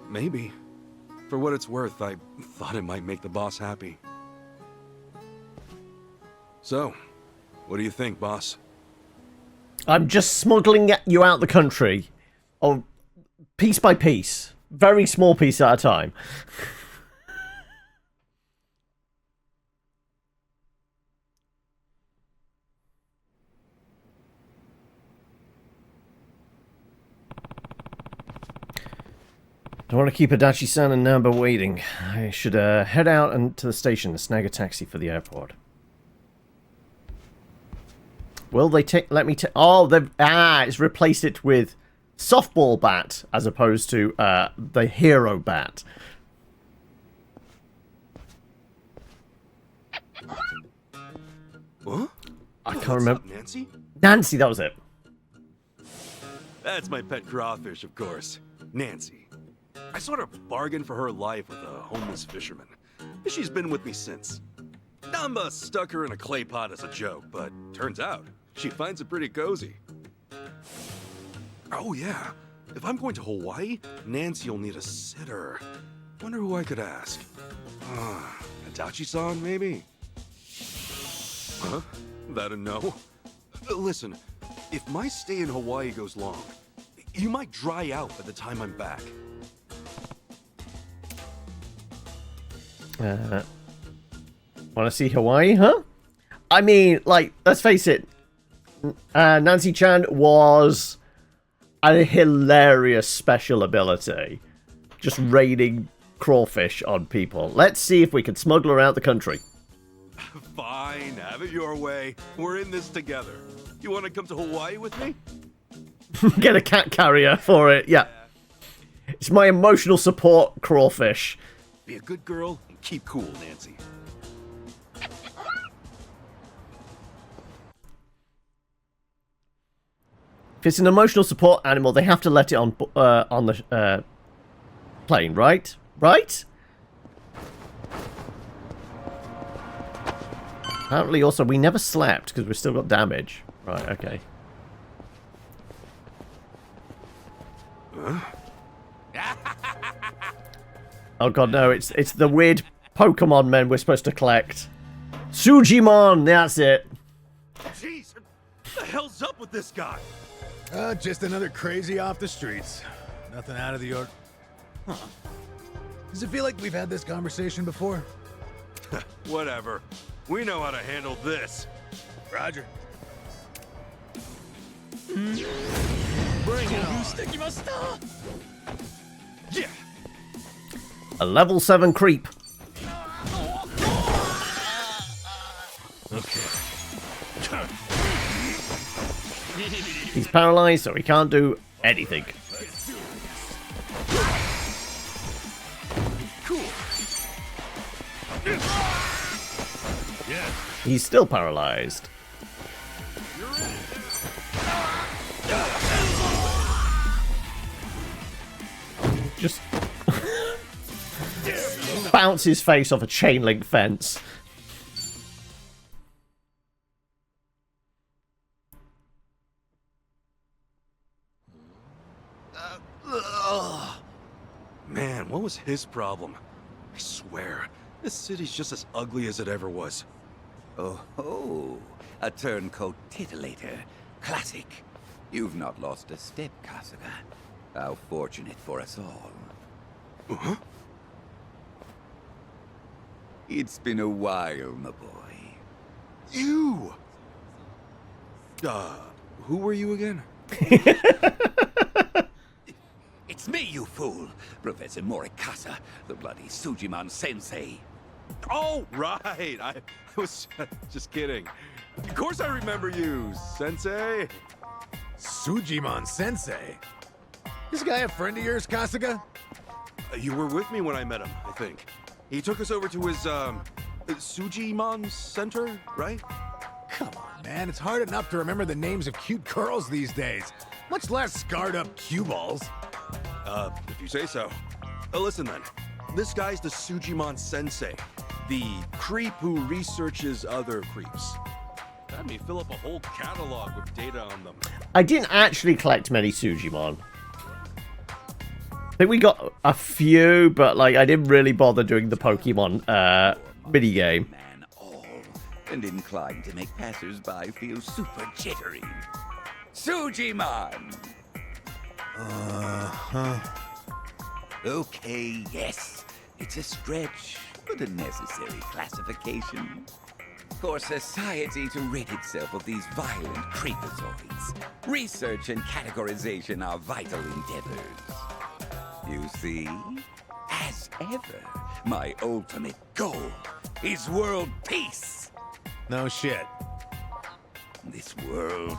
Maybe. For what it's worth, I thought it might make the boss happy. So, what do you think, boss? I'm just smuggling you out the country. Oh, piece by piece. Very small piece at a time. Don't want to keep Adachi-san and Namba waiting. I should head out and to the station and snag a taxi for the airport. Will they let me oh, they've it's replaced it with softball bat as opposed to the hero bat. Huh? I can't remember. Up, Nancy? Nancy, that was it. That's my pet crawfish, of course. Nancy. I sort of bargained for her life with a homeless fisherman. She's been with me since. Namba stuck her in a clay pot as a joke, but turns out she finds it pretty cozy. Oh yeah, if I'm going to Hawaii, Nancy'll need a sitter. Wonder who I could ask. Adachi-san, maybe? Huh? That a no? Listen, if my stay in Hawaii goes long, you might dry out by the time I'm back. Want to see Hawaii, huh? I mean, like, let's face it. Nancy-chan was a hilarious special ability. Just raining crawfish on people. Let's see if we can smuggle her out the country. Fine, have it your way. We're in this together. You want to come to Hawaii with me? Get a cat carrier for it, yeah. It's my emotional support crawfish. Be a good girl and keep cool, Nancy. If it's an emotional support animal, they have to let it on the plane, right? Right? Apparently, also, we never slept because we've still got damage. Right, okay. Huh? Oh god, no, it's the weird Pokemon men we're supposed to collect. Sujimon, that's it. Jeez, what the hell's up with this guy? Just another crazy off the streets. Nothing out of the ordinary. Huh. Does it feel like we've had this conversation before? Whatever. We know how to handle this. Roger. Bring it on. Yeah. A level 7 creep. Okay. He's paralyzed, so he can't do anything. Cool. Yeah. He's still paralyzed. Just bounce his face off a chain link fence. Man, what was his problem? I swear, this city's just as ugly as it ever was. Oh ho! A turncoat titillator. Classic. You've not lost a step, Kasuga. How fortunate for us all. Huh? It's been a while, my boy. You! Who were you again? It's me, you fool! Professor Morikasa, the bloody Sujiman sensei. Oh, right! I was just kidding. Of course I remember you, Sensei! Sujiman Sensei? This guy a friend of yours, Kasuga? You were with me when I met him, I think. He took us over to his, Sujiman Center, right? Come on, man. It's hard enough to remember the names of cute girls these days. Much less scarred-up cue balls. If you say so. Listen then. This guy's the Sujiman Sensei. The creep who researches other creeps. Had me fill up a whole catalog with data on them. I didn't actually collect many Sujimon. I think we got a few, but like I didn't really bother doing the Pokemon minigame. Man all, and inclined to make passers-by feel super jittery. Sujiman! Uh-huh. Okay, yes. It's a stretch, but a necessary classification. For society to rid itself of these violent creepazoids, research and categorization are vital endeavors. You see, as ever, my ultimate goal is world peace. No shit. This world,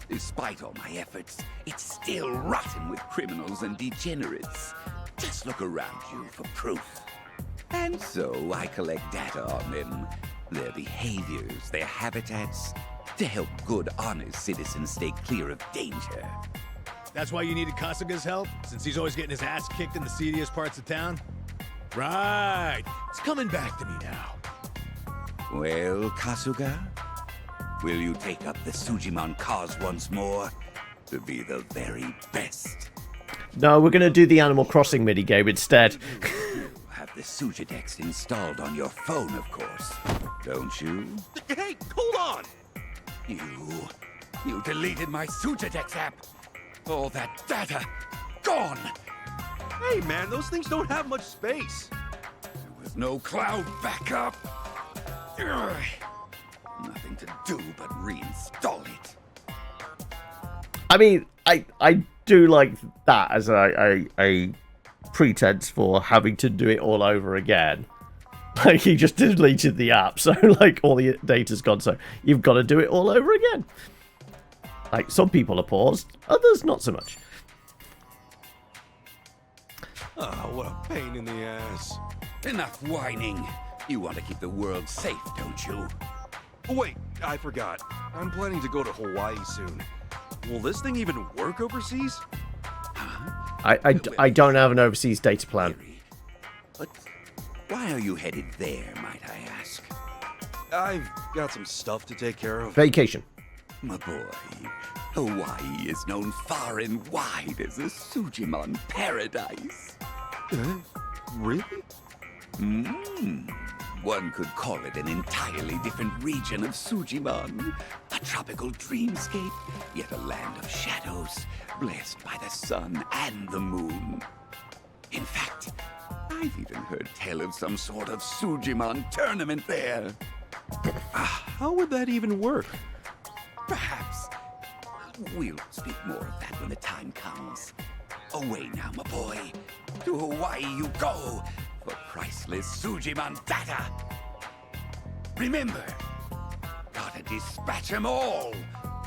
despite all my efforts, it's still rotten with criminals and degenerates. Just look around you for proof. And so I collect data on them, their behaviors, their habitats, to help good, honest citizens stay clear of danger. That's why you needed Kasuga's help, since he's always getting his ass kicked in the seediest parts of town? Right. It's coming back to me now. Well, Kasuga, will you take up the Sujiman cause once more to be the very best? No, we're going to do the Animal Crossing minigame instead. You have the Sujidex installed on your phone, of course, don't you? Hey, hold on! You deleted my Sujidex app. All that data, gone. Hey man, those things don't have much space. There was no cloud backup. Ugh. Nothing to do but reinstall it. I mean, I do like that as a pretense for having to do it all over again. Like, he just deleted the app, so like all the data's gone, so you've got to do it all over again. Like, some people are paused, others not so much. Oh, what a pain in the ass. Enough whining. You want to keep the world safe, don't you? Wait, I forgot. I'm planning to go to Hawaii soon. Will this thing even work overseas? I don't have an overseas data plan. But why are you headed there, might I ask? I've got some stuff to take care of. Vacation. My boy, Hawaii is known far and wide as a Sujimon paradise. Really? One could call it an entirely different region of Sujimon. A tropical dreamscape, yet a land of shadows, blessed by the sun and the moon. In fact, I've even heard tell of some sort of Sujimon tournament there. How would that even work? Perhaps. We'll speak more of that when the time comes. Away now, my boy. To Hawaii you go for priceless Sujimon data. Remember, gotta dispatch them all.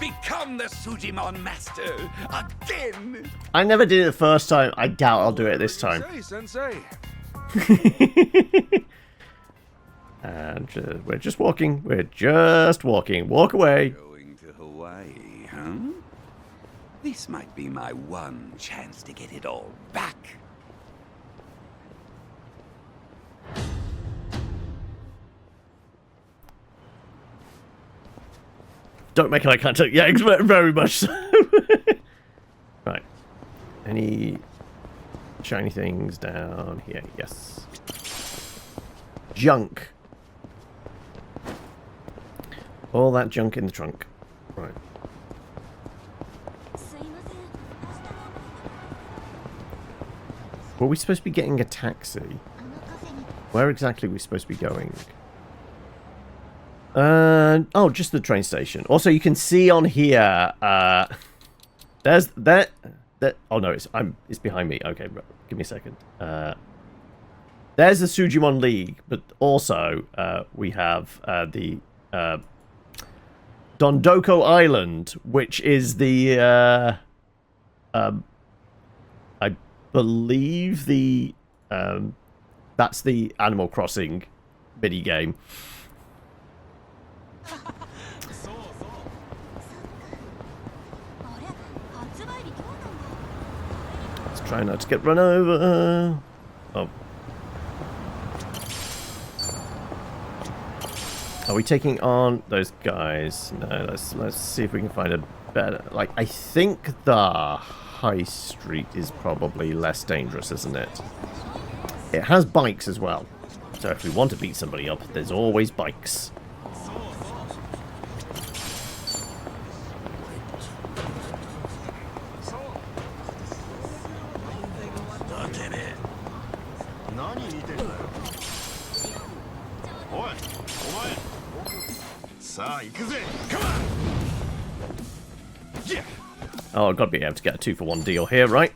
Become the Sujimon master again. I never did it the first time. I doubt I'll do it this time. Sensei. And we're just walking. We're just walking. Walk away. Going to Hawaii, huh? This might be my one chance to get it all back. Don't make eye contact. Yeah, very much so. Right. Any shiny things down here? Yes. Junk. All that junk in the trunk. Right. Were we supposed to be getting a taxi? Where exactly are we supposed to be going? Oh, just the train station. Also, you can see on here, there's that. Oh no, it's behind me. Okay, give me a second. There's the Sujimon League, but also we have the Dondoko Island, which is the I believe the that's the Animal Crossing mini game. Let's try not to get run over. Oh. Are we taking on those guys? No, let's see if we can find a better... Like, I think the high street is probably less dangerous, isn't it? It has bikes as well. So if we want to beat somebody up, there's always bikes. Oh, I've got to be able to get a 2-for-1 deal here, right?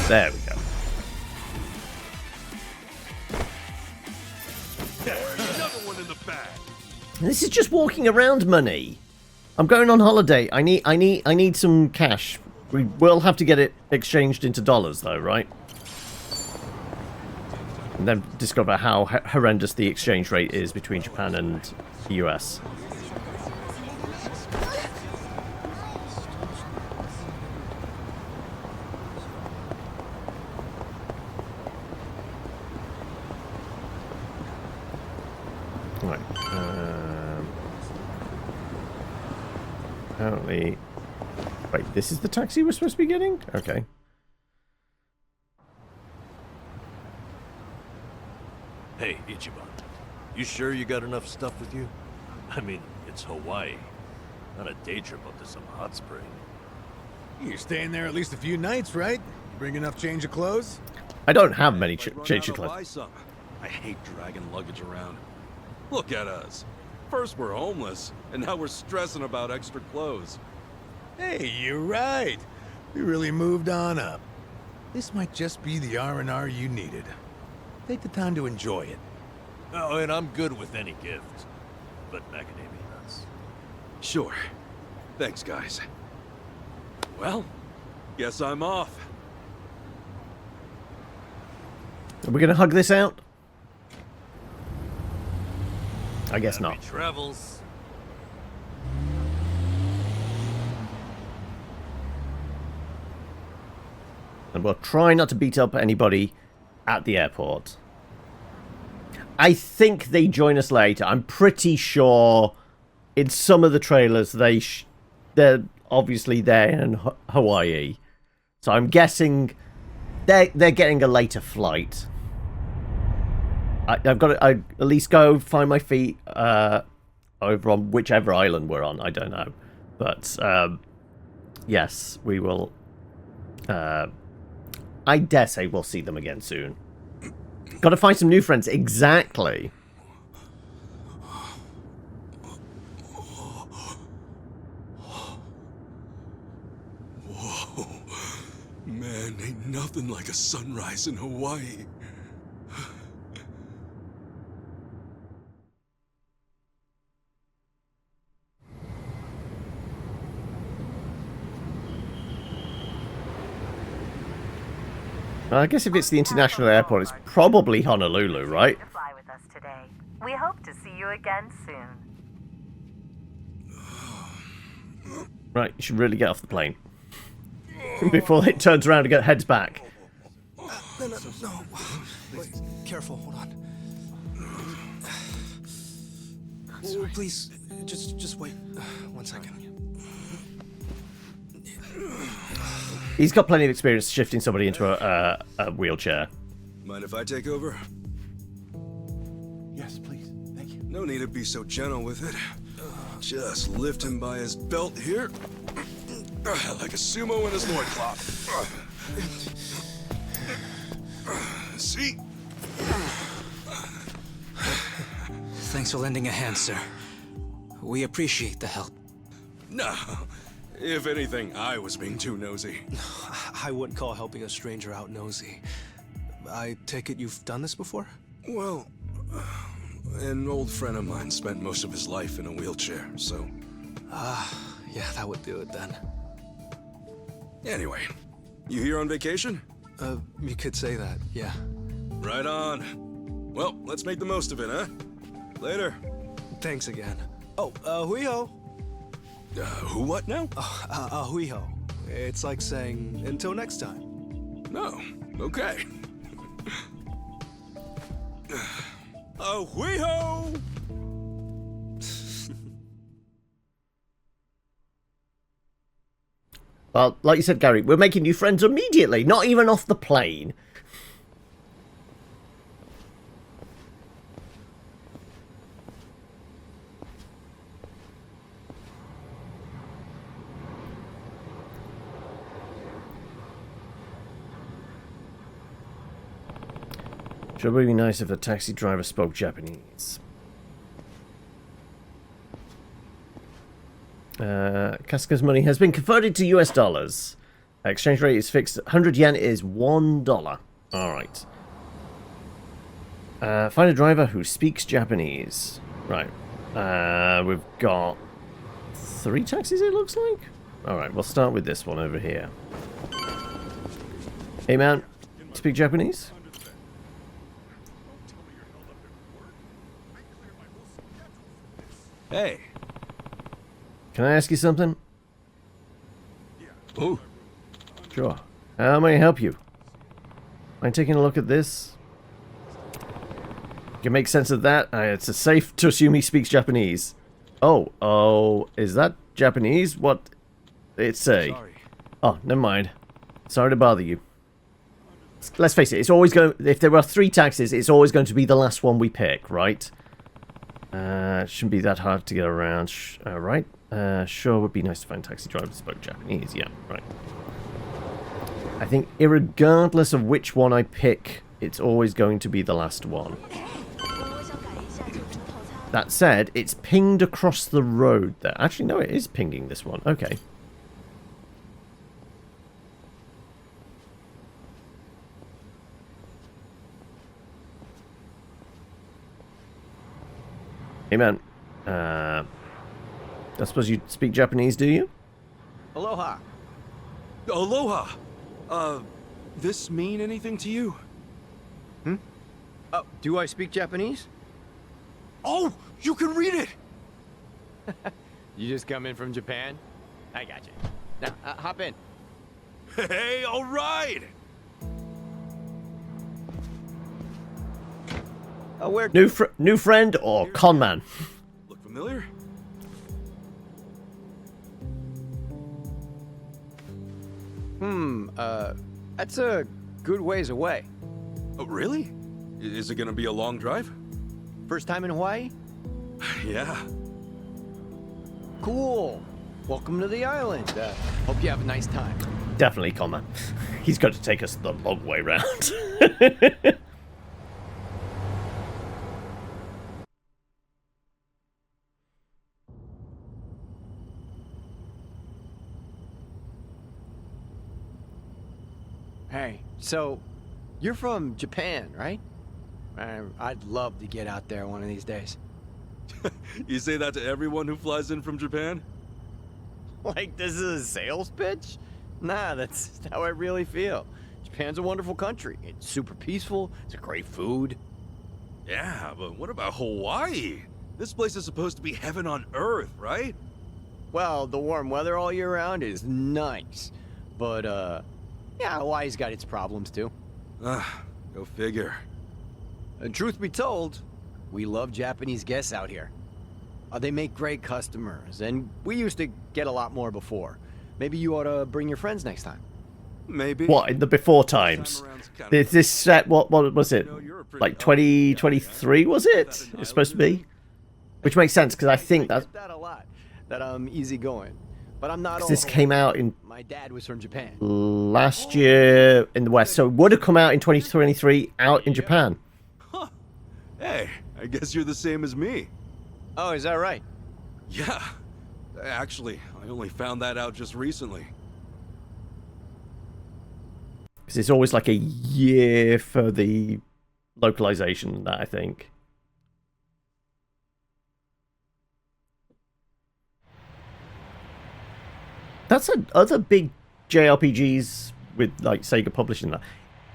There we go. This is just walking around money. I'm going on holiday. I need some cash. We will have to get it exchanged into dollars, though, right? And then discover how horrendous the exchange rate is between Japan and the US. Right. Apparently... Wait, this is the taxi we're supposed to be getting? Okay. Hey, Ichiban. You sure you got enough stuff with you? I mean, it's Hawaii. Not a day trip up to some hot spring. You're staying there at least a few nights, right? You bring enough change of clothes? I don't have many change of clothes. I hate dragging luggage around. Look at us. First we're homeless, and now we're stressing about extra clothes. Hey, you're right. We really moved on up. This might just be the R&R you needed. Take the time to enjoy it. Oh, and I'm good with any gift. But macadamia nuts. Sure. Thanks, guys. Well, guess I'm off. Are we gonna hug this out? I guess Happy not. Travels. And we'll try not to beat up anybody at the airport. I think they join us later. I'm pretty sure in some of the trailers they're obviously there in Hawaii. So I'm guessing they're getting a later flight. I've got to at least go find my feet over on whichever island we're on. I don't know. But yes, we will... I dare say we'll see them again soon. Got to find some new friends. Exactly. Whoa. Man, ain't nothing like a sunrise in Hawaii. I guess if it's the international airport, it's probably Honolulu, right? To fly with us today. We hope to see you again soon. Right, you should really get off the plane. Before it turns around and heads back. No. Wait, careful, hold on. Oh, please, just wait 1 second. He's got plenty of experience shifting somebody into a wheelchair. Mind if I take over? Yes, please. Thank you. No need to be so gentle with it. Just lift him by his belt here. Like a sumo in his loincloth. See? Thanks for lending a hand, sir. We appreciate the help. No. If anything, I was being too nosy. I wouldn't call helping a stranger out nosy. I take it you've done this before? Well, an old friend of mine spent most of his life in a wheelchair, so... Yeah, that would do it then. Anyway, you here on vacation? You could say that, yeah. Right on. Well, let's make the most of it, huh? Later. Thanks again. Oh, huiho. Who what now? Huiho. It's like saying, until next time. No, okay. Huiho! Well, like you said, Gary, we're making new friends immediately, not even off the plane. Sure would be nice if the taxi driver spoke Japanese. Kasuga's money has been converted to US dollars. Exchange rate is fixed. 100 yen is $1. Alright. Find a driver who speaks Japanese. Right. We've got 3 taxis, it looks like. Alright, we'll start with this one over here. Hey man, speak Japanese? Hey. Can I ask you something? Oh. Sure. How may I help you? Mind taking a look at this? Can make sense of that? It's safe to assume he speaks Japanese. Oh, is that Japanese? What it say? Sorry. Oh, never mind. Sorry to bother you. Let's face it, it's always going. If there are 3 taxis, it's always going to be the last one we pick, right? It shouldn't be that hard to get around, right? Sure, would be nice to find taxi drivers who spoke Japanese. Yeah, right. I think irregardless of which one I pick, it's always going to be the last one. That said, it's pinged across the road there. Actually, no, it is pinging this one. Okay. Hey, man. I suppose you speak Japanese, do you? Aloha. Aloha! This mean anything to you? Hmm? Do I speak Japanese? Oh, you can read it! You just come in from Japan? I got you. Now, hop in. Hey, all right! Where? New friend or con man? Look familiar? That's a good ways away. Oh, really? Is it gonna be a long drive? First time in Hawaii? Yeah. Cool. Welcome to the island. Hope you have a nice time. Definitely con man. He's got to take us the long way round. Hey, so you're from Japan, right? I'd love to get out there one of these days. You say that to everyone who flies in from Japan? Like this is a sales pitch? Nah, that's how I really feel. Japan's a wonderful country. It's super peaceful. It's a great food. Yeah, but what about Hawaii? This place is supposed to be heaven on earth, right? Well, the warm weather all year round is nice. But, yeah, Hawaii's got its problems, too. Go figure. And truth be told, we love Japanese guests out here. They make great customers, and we used to get a lot more before. Maybe you ought to bring your friends next time. Maybe. What, in the before times? This set, what was it? Like 2023, was it? It's supposed to be? Which makes sense, because I think that a lot. That I'm easygoing. But I'm not all this came out in My dad was from Japan. last year in the West, so it would have come out in 2023 out in Japan. Huh. Hey, I guess you're the same as me. Oh, is that right? Yeah. Actually, I only found that out just recently. Because it's always like a year for the localization and that, I think. That's other big JRPGs with like Sega publishing that.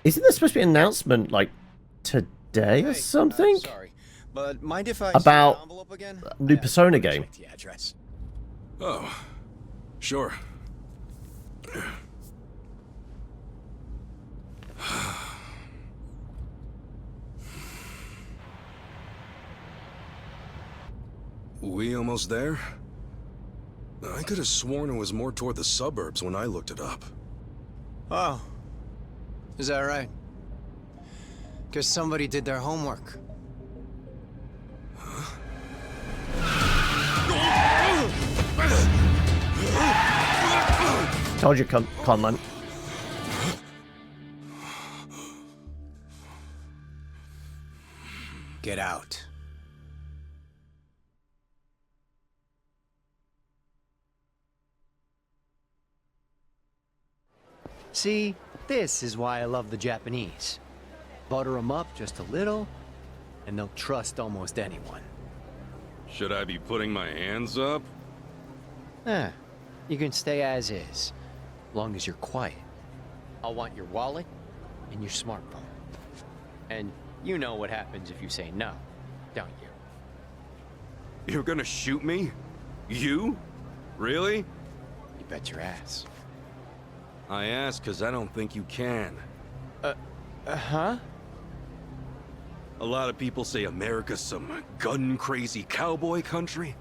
Isn't there supposed to be an announcement like today or something? Sorry, but mind if I about see the envelope again? new Persona game. The address. Oh, sure. We almost there? I could have sworn it was more toward the suburbs when I looked it up. Oh, is that right? Guess somebody did their homework. Told you, con man. Get out. See, this is why I love the Japanese. Butter them up just a little, and they'll trust almost anyone. Should I be putting my hands up? You can stay as is, long as you're quiet. I'll want your wallet and your smartphone. And you know what happens if you say no, don't you? You're gonna shoot me? You? Really? You bet your ass. I ask because I don't think you can. Huh? A lot of people say America's some gun-crazy cowboy country.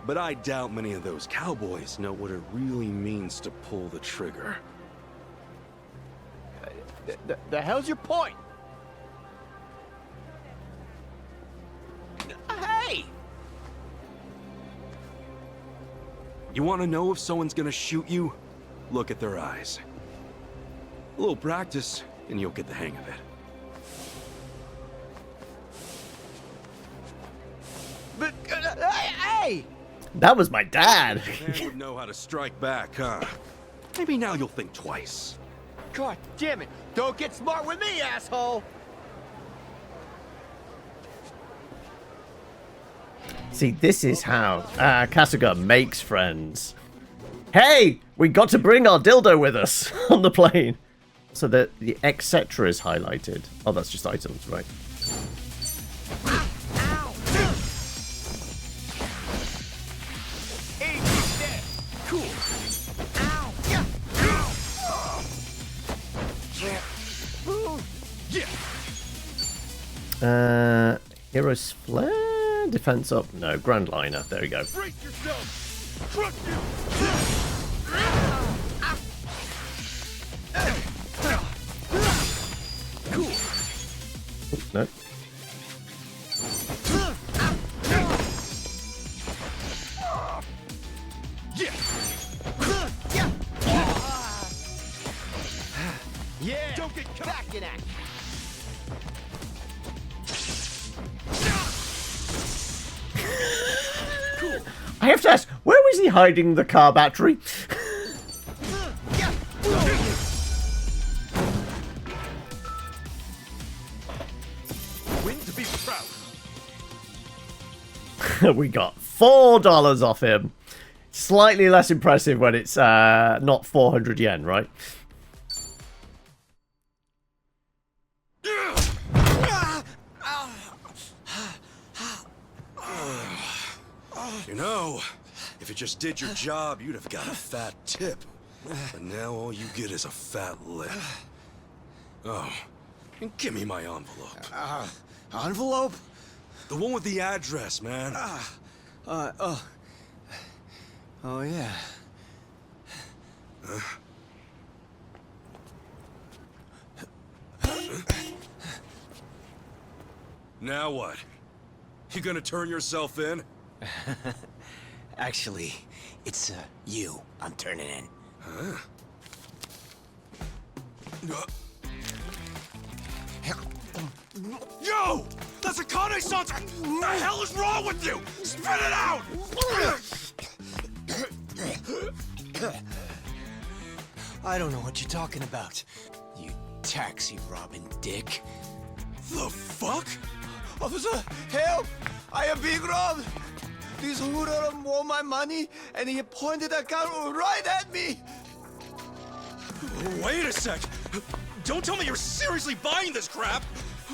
But I doubt many of those cowboys know what it really means to pull the trigger. The hell's your point? Hey! You want to know if someone's gonna shoot you? Look at their eyes. A little practice, and you'll get the hang of it. But, hey! That was my dad. Man would know how to strike back, huh? Maybe now you'll think twice. God damn it! Don't get smart with me, asshole! See, this is how Kasuga makes friends. Hey, we got to bring our dildo with us on the plane. So that the etc is highlighted. Oh, that's just items, right? Hero's Flare? Defense up? No, Grand Liner. There we go. Oops, no. Yeah! Don't get back in action! I have to ask, where was he hiding the car battery? Win to be proud. We got $4 off him. Slightly less impressive when it's not 400 yen, right? know, if you just did your job, you'd have got a fat tip. But now all you get is a fat lip. Oh, and give me my envelope. Envelope? The one with the address, man. Oh yeah. Now what? You gonna turn yourself in? Actually, it's you I'm turning in. Huh? Yo! That's a Kane-san! What the hell is wrong with you? Spit it out! I don't know what you're talking about, you taxi-robbing dick. The fuck? Officer, help! I am being robbed! This hoodlum won my money, and he pointed a gun right at me! Wait a sec! Don't tell me you're seriously buying this crap!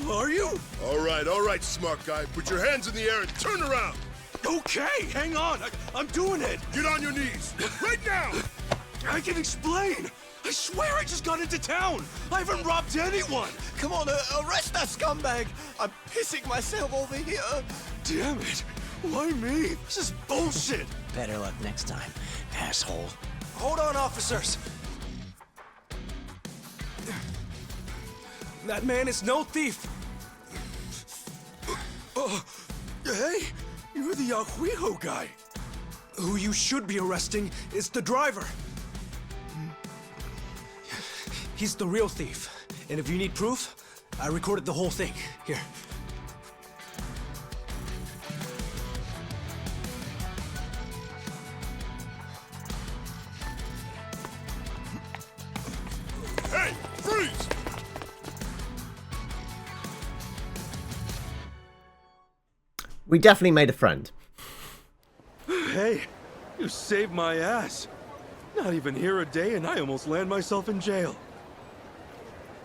Are you? All right, smart guy. Put your hands in the air and turn around. Okay, hang on. I'm doing it. Get on your knees. Right now. I can explain. I swear I just got into town. I haven't robbed anyone. Come on, arrest that scumbag! I'm pissing myself over here! Damn it. Why me? This is bullshit. Better luck next time, asshole. Hold on, officers! That man is no thief! Hey, you're the Yakuza guy. Who you should be arresting is the driver. He's the real thief. And if you need proof, I recorded the whole thing. Here. Hey, freeze! We definitely made a friend. Hey, you saved my ass. Not even here a day and I almost land myself in jail.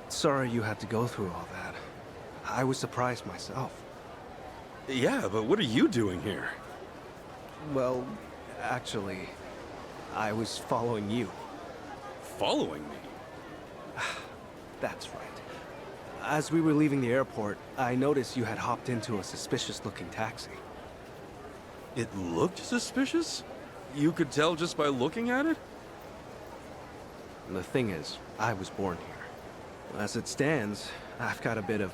Sorry you had to go through all that. I was surprised myself. Yeah, but what are you doing here? Well, actually, I was following you. Following me? That's right. As we were leaving the airport, I noticed you had hopped into a suspicious-looking taxi. It looked suspicious? You could tell just by looking at it? The thing is, I was born here. As it stands, I've got a bit of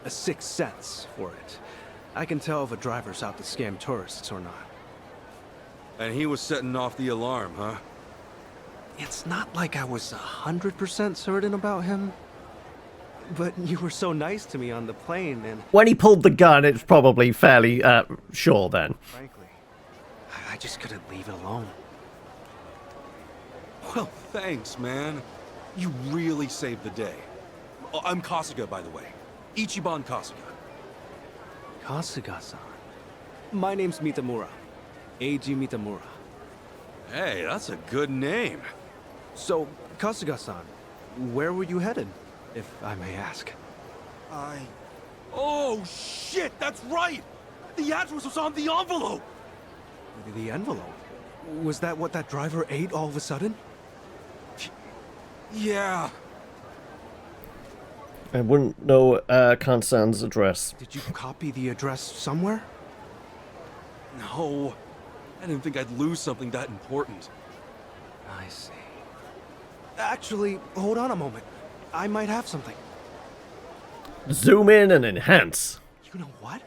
a sixth sense for it. I can tell if a driver's out to scam tourists or not. And he was setting off the alarm, huh? It's not like I was 100% certain about him. But you were so nice to me on the plane, and... When he pulled the gun, it's probably fairly sure then. Frankly, I just couldn't leave it alone. Well, thanks, man. You really saved the day. Oh, I'm Kasuga, by the way. Ichiban Kasuga. Kasuga-san. My name's Mitamura. Eiji Mitamura. Hey, that's a good name. So, Kasuga-san, where were you headed, if I may ask? Oh, shit, that's right! The address was on the envelope! The envelope? Was that what that driver ate all of a sudden? Yeah. I wouldn't know Kansan's address. Did you copy the address somewhere? No. I didn't think I'd lose something that important. I see. Actually, hold on a moment. I might have something. Zoom in and enhance. You know what?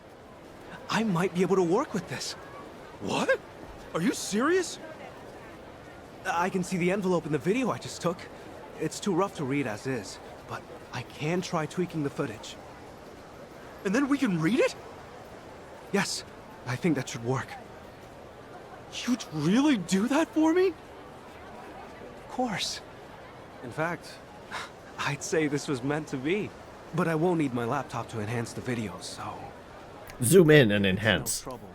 I might be able to work with this. What? Are you serious? I can see the envelope in the video I just took. It's too rough to read as is, but I can try tweaking the footage. And then we can read it? Yes, I think that should work. You'd really do that for me? Of course. In fact, I'd say this was meant to be. But I won't need my laptop to enhance the video, so... Zoom in and enhance. No trouble.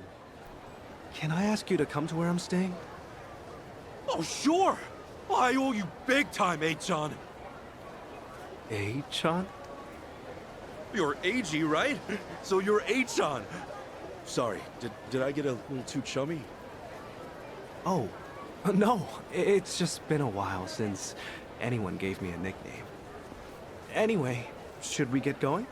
Can I ask you to come to where I'm staying? Oh, sure! I owe you big time, Eichan. Eichan? You're Eiji, right? So you're Eichan. Sorry, did I get a little too chummy? Oh, no. It's just been a while since anyone gave me a nickname. Anyway, should we get going?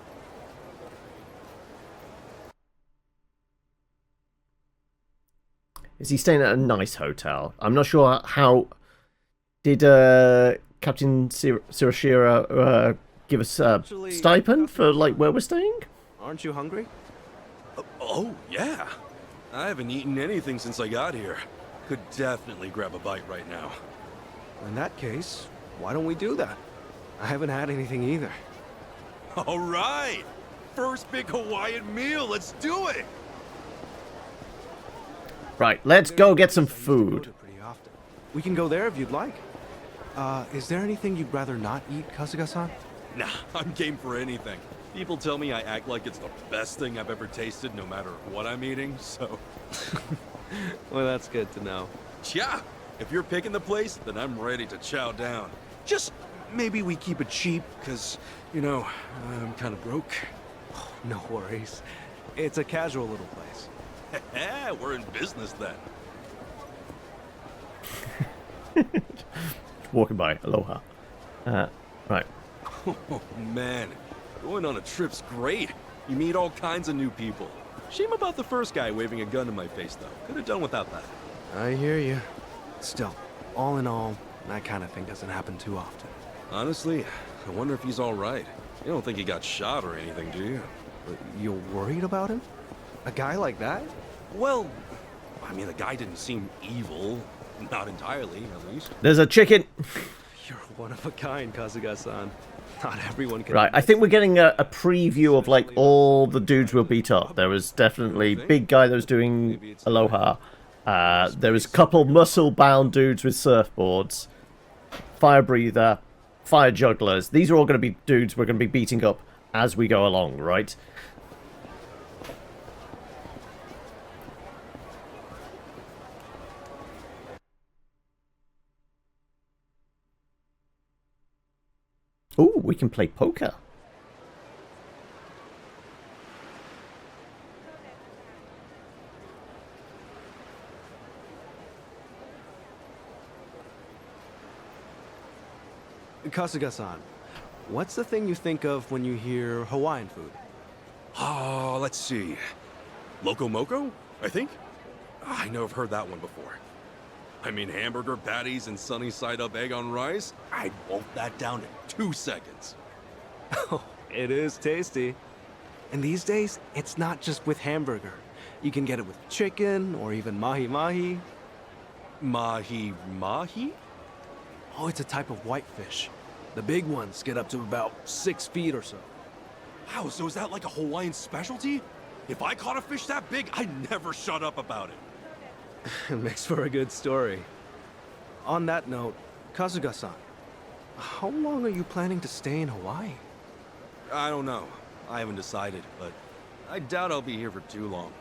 Is he staying at a nice hotel? I'm not sure how... Did Captain Shirashira give us a stipend for, like, where we're staying? Aren't you hungry? Oh, yeah. I haven't eaten anything since I got here. Could definitely grab a bite right now. In that case, why don't we do that? I haven't had anything either. All right! First big Hawaiian meal, let's do it! Right, let's go get some food. We can go there if you'd like. Is there anything you'd rather not eat, Kasuga-san? Nah, I'm game for anything. People tell me I act like it's the best thing I've ever tasted no matter what I'm eating, so... Well, that's good to know. Yeah, if you're picking the place, then I'm ready to chow down. Just maybe we keep it cheap, because, you know, I'm kind of broke. Oh, no worries. It's a casual little place. We're in business then. Walking by, aloha. Right. Oh, man. Going on a trip's great. You meet all kinds of new people. Shame about the first guy waving a gun in my face, though. Could have done without that. I hear you. Still, all in all, that kind of thing doesn't happen too often. Honestly, I wonder if he's all right. You don't think he got shot or anything, do you? You're worried about him? A guy like that? Well, I mean, the guy didn't seem evil. Not entirely, at least. There's a chicken! You're one of a kind, Kasuga-san. Not everyone can... Right, I think we're getting a preview of, like, all the dudes we'll beat up. There was definitely big guy that was doing Aloha. There was a couple muscle-bound dudes with surfboards. Fire breather. Fire jugglers. These are all going to be dudes we're going to be beating up as we go along, right? Ooh, we can play poker. Kasuga-san, what's the thing you think of when you hear Hawaiian food? Oh, let's see. Loco Moco, I think? I know I've heard that one before. I mean, hamburger patties and sunny side-up egg on rice? I'd wolf that down in 2 seconds. Oh, it is tasty. And these days, it's not just with hamburger. You can get it with chicken or even mahi-mahi. Mahi-mahi? Oh, it's a type of whitefish. The big ones get up to about 6 feet or so. Wow, so is that like a Hawaiian specialty? If I caught a fish that big, I'd never shut up about it. It makes for a good story. On that note, Kasuga-san, how long are you planning to stay in Hawaii? I don't know. I haven't decided, but I doubt I'll be here for too long.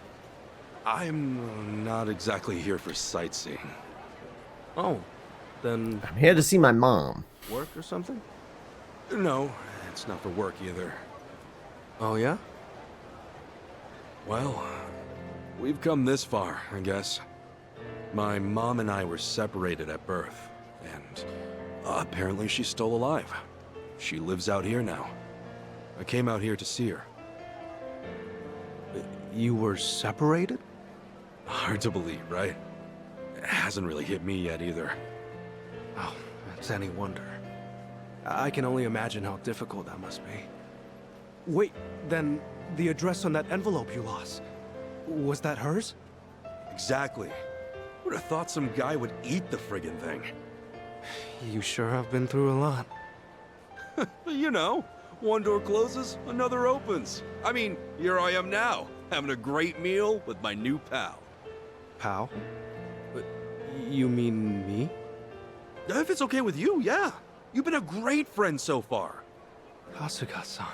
I'm not exactly here for sightseeing. Oh, then... I'm here to see my mom. Work or something? No, it's not for work either. Oh, yeah? Well, we've come this far, I guess. My mom and I were separated at birth, and apparently she's still alive. She lives out here now. I came out here to see her. You were separated? Hard to believe, right? It hasn't really hit me yet either. Oh, that's any wonder. I can only imagine how difficult that must be. Wait, then the address on that envelope you lost, was that hers? Exactly. Would have thought some guy would eat the friggin' thing. You sure have been through a lot. You know, one door closes, another opens. I mean, here I am now, having a great meal with my new pal. Pal? But you mean me? If it's okay with you, yeah. You've been a great friend so far. Kasuga-san.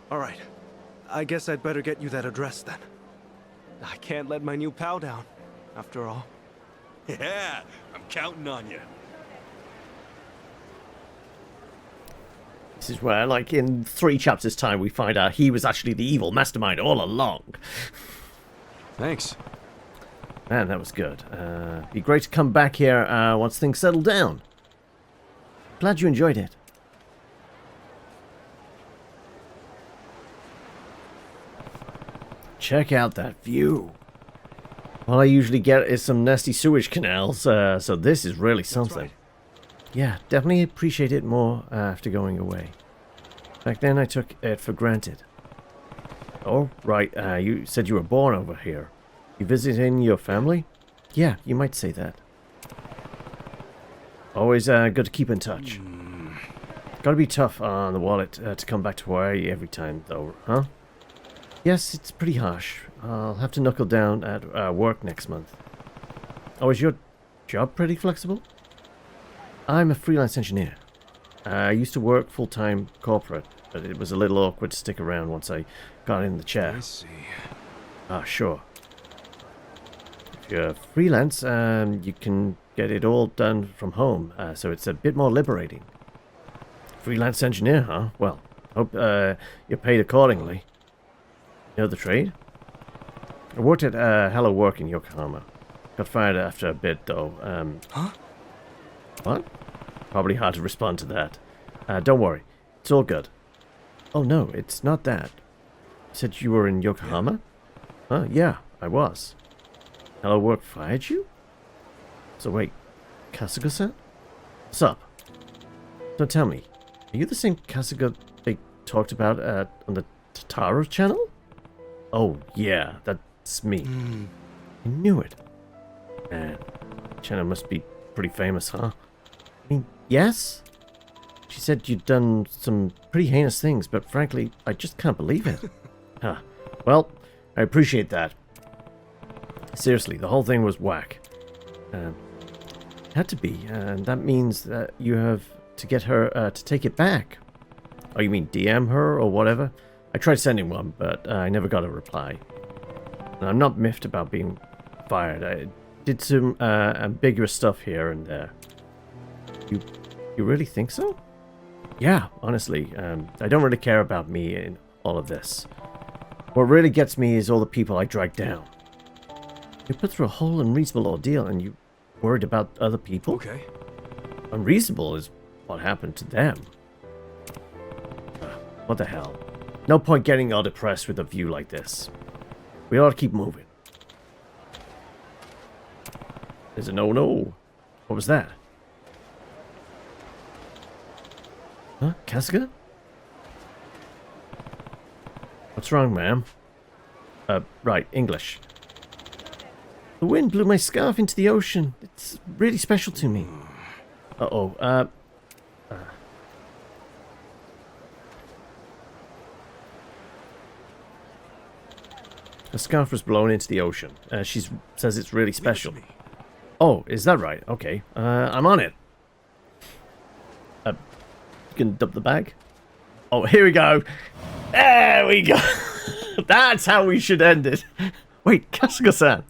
All right. I guess I'd better get you that address then. I can't let my new pal down, after all. Yeah, I'm counting on you. This is where, like, in 3 chapters' time, we find out he was actually the evil mastermind all along. Thanks. Man, that was good. Be great to come back here once things settle down. Glad you enjoyed it. Check out that view. All I usually get is some nasty sewage canals, so this is really something. Right. Yeah, definitely appreciate it more after going away. Back then I took it for granted. Oh, right, you said you were born over here. You visiting your family? Yeah, you might say that. Always good to keep in touch. Gotta be tough on the wallet to come back to Hawaii every time, though, huh? Yes, it's pretty harsh. I'll have to knuckle down at work next month. Oh, is your job pretty flexible? I'm a freelance engineer. I used to work full-time corporate, but it was a little awkward to stick around once I got in the chair. I see. Ah, sure. If you're freelance, you can get it all done from home, so it's a bit more liberating. Freelance engineer, huh? Well, hope you're paid accordingly. You know the trade? I worked at Hello Work in Yokohama. Got fired after a bit, though. Huh? What? Probably hard to respond to that. Don't worry. It's all good. Oh, no, it's not that. You said you were in Yokohama? Huh, yeah, I was. Hello Work fired you? So wait, Kasuga-san? What's up? Don't tell me. Are you the same Kasuga they talked about on the Totaro channel? Oh, yeah, that's me. I knew it. Man, channel must be pretty famous, huh? I mean, yes? She said you'd done some pretty heinous things, but frankly, I just can't believe it. Huh. Well, I appreciate that. Seriously, the whole thing was whack. Had to be, and that means that you have to get her to take it back. Oh, you mean DM her or whatever? I tried sending one, but I never got a reply. And I'm not miffed about being fired. I did some ambiguous stuff here and there. You really think so? Yeah, honestly, I don't really care about me in all of this. What really gets me is all the people I drag down. You put through a whole unreasonable ordeal and you worried about other people? Okay. Unreasonable is what happened to them. What the hell? No point getting all depressed with a view like this. We ought to keep moving. There's a no-no. What was that? Huh? Kasuga? What's wrong, ma'am? Right, English. The wind blew my scarf into the ocean. It's really special to me. Uh-oh, The scarf was blown into the ocean. She says it's really special. Oh, is that right? Okay. I'm on it. You can dump the bag? Oh, here we go. There we go. That's how we should end it. Wait, Kasuga-san.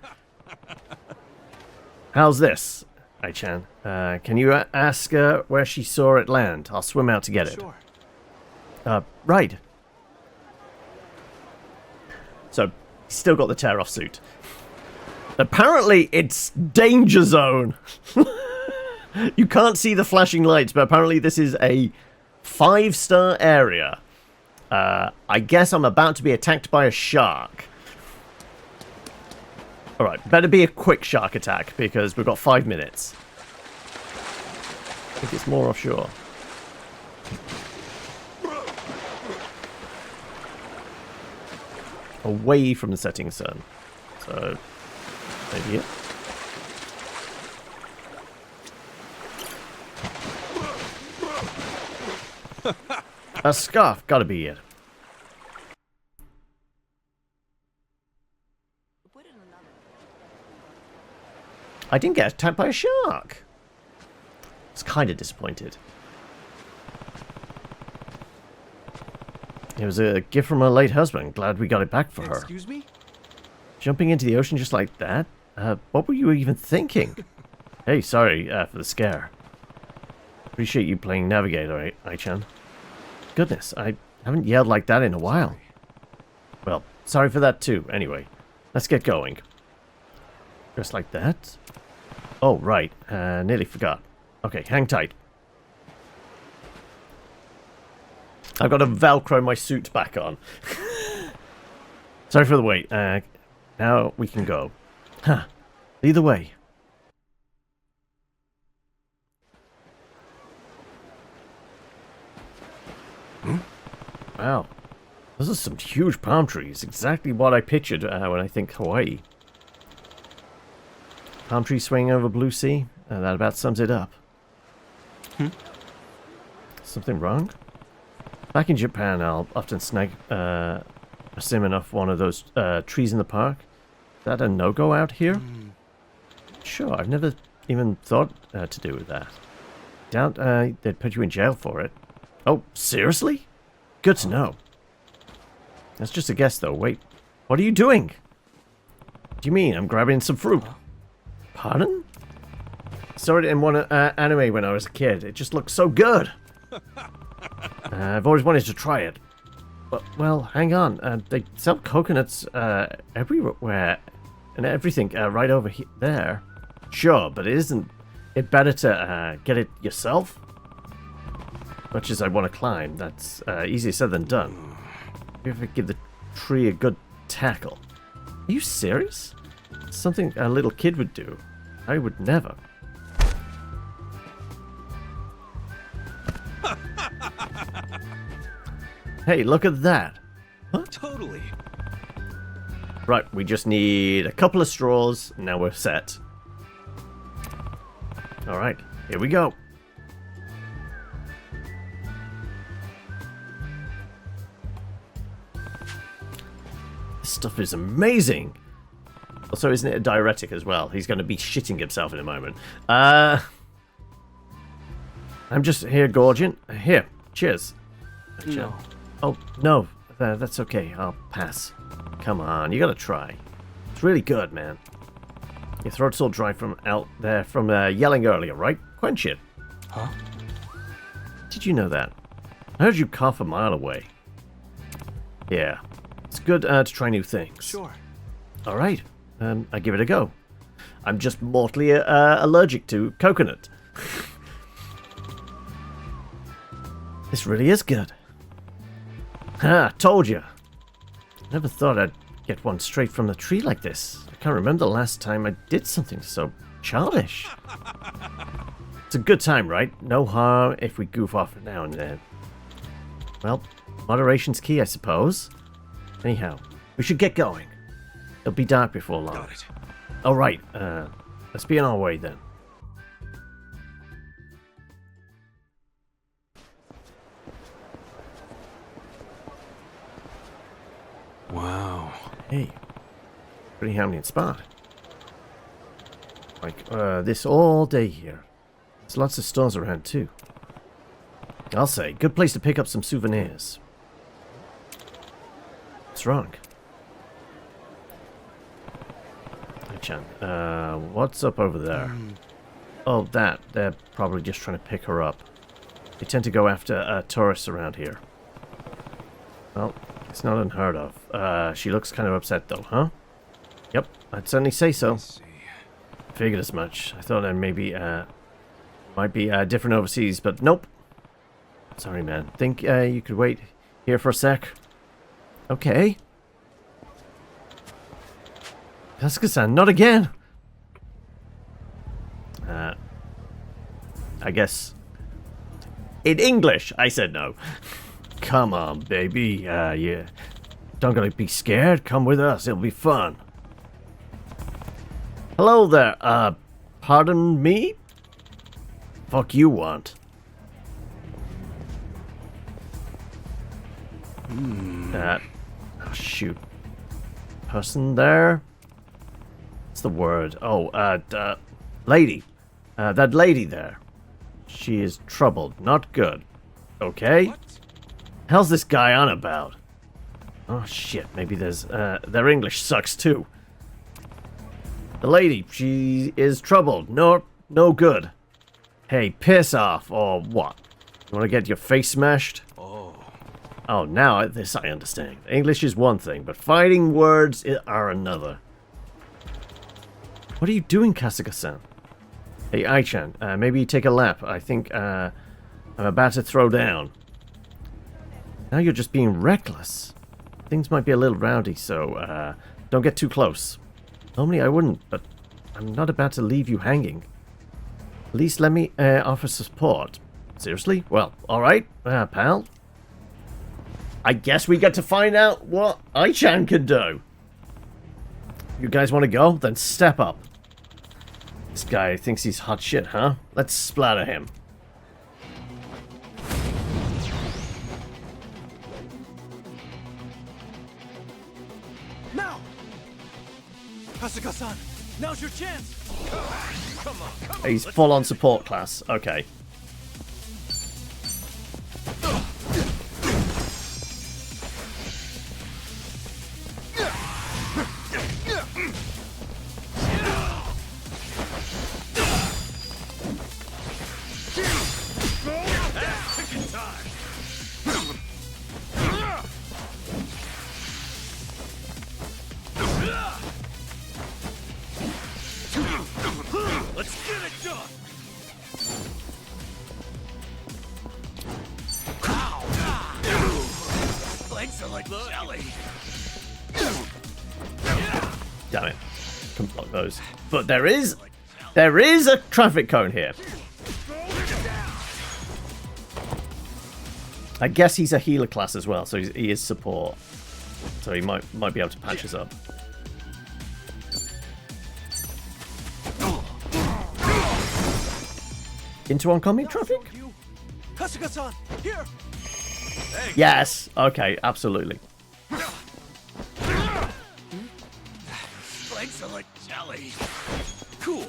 How's this, Ai-chan? Can you ask her where she saw it land? I'll swim out to get it. Sure. Right. So, still got the tear-off suit. Apparently, it's danger zone. You can't see the flashing lights, but apparently this is a 5-star area. I guess I'm about to be attacked by a shark. Alright, better be a quick shark attack, because we've got 5 minutes. I think it's more offshore. Away from the setting sun. So, maybe it. A scarf, gotta be it. I didn't get attacked by a shark. I was kind of disappointed. It was a gift from her late husband. Glad we got it back for her. Excuse me? Jumping into the ocean just like that? What were you even thinking? Hey, sorry for the scare. Appreciate you playing Navigator, Ai-chan. Goodness, I haven't yelled like that in a while. Well, sorry for that too. Anyway, let's get going. Just like that. Oh, right. Nearly forgot. Okay, hang tight. I've got to Velcro my suit back on. Sorry for the wait. Now we can go. Huh. Either way. Wow. Those are some huge palm trees. Exactly what I pictured when I think Hawaii. Palm tree swinging over blue sea. That about sums it up. Something wrong? Back in Japan, I'll often snag a salmon off one of those trees in the park. Is that a no-go out here? Sure, I've never even thought to do with that. Doubt they'd put you in jail for it. Oh, seriously? Good to know. That's just a guess, though. Wait, what are you doing? What do you mean? I'm grabbing some fruit. Pardon? Saw it in one anime when I was a kid. It just looked so good. I've always wanted to try it. But, well, hang on. They sell coconuts everywhere and everything right over there. Sure, but isn't it better to get it yourself? Much as I want to climb, that's easier said than done. You ever give the tree a good tackle? Are you serious? Something a little kid would do. I would never. Hey, look at that. Huh? Totally. Right, we just need a couple of straws. Now we're set. Alright, here we go. This stuff is amazing. Also, isn't it a diuretic as well? He's going to be shitting himself in a moment. I'm just here gorging. Here, cheers. No. Oh, no. That's okay. I'll pass. Come on, you gotta try. It's really good, man. Your throat's all dry from out there from yelling earlier, right? Quench it. Huh? Did you know that? I heard you cough a mile away. Yeah. It's good to try new things. Sure. Alright. I give it a go. I'm just mortally allergic to coconut. This really is good. Ha! Told you. Never thought I'd get one straight from the tree like this. I can't remember the last time I did something so childish. It's a good time, right? No harm if we goof off now and then. Well, moderation's key, I suppose. Anyhow, we should get going. It'll be dark before long. Got it. Alright, let's be on our way then. Wow. Hey, pretty handy spot. Like, this all day here. There's lots of stores around too. I'll say, good place to pick up some souvenirs. What's wrong? Hey, Chan, what's up over there? Oh, that. They're probably just trying to pick her up. They tend to go after tourists around here. Well, it's not unheard of. She looks kind of upset though, huh? Yep, I'd certainly say so. Figured as much. I thought I maybe, might be different overseas, but nope. Sorry, man. Think you could wait here for a sec? Okay. Kasuga-san, not again! I guess... In English, I said no. Come on, baby. Yeah. Don't gotta be scared. Come with us. It'll be fun. Hello there. Pardon me? Fuck you want? Oh, shoot. Person there? What's the word? Oh, lady. That lady there. She is troubled. Not good. Okay? What? Hell's this guy on about? Oh, shit. Maybe there's, their English sucks, too. The lady, she is troubled. No good. Hey, piss off, or what? You want to get your face smashed? Oh, now this I understand. English is one thing, but fighting words are another. What are you doing, Kasuga-san? Hey, Ai-chan, maybe you take a lap. I think, I'm about to throw down. Now you're just being reckless. Things might be a little rowdy, so, don't get too close. Normally I wouldn't, but I'm not about to leave you hanging. At least let me, offer support. Seriously? Well, alright, pal. I guess we get to find out what Ai-chan can do. You guys want to go? Then step up. This guy thinks he's hot shit, huh? Let's splatter him. Now! Kasuga-san, now's your chance! Come on, He's full on support class. Okay. Let's get it done! Legs are like jelly. Damn it. Couldn't block those. But there is a traffic cone here. I guess he's a healer class as well, so he is support. So he might be able to patch us up. Into oncoming traffic? Kasuga-san, here! Yes. Okay, absolutely. Legs are like jelly. Cool.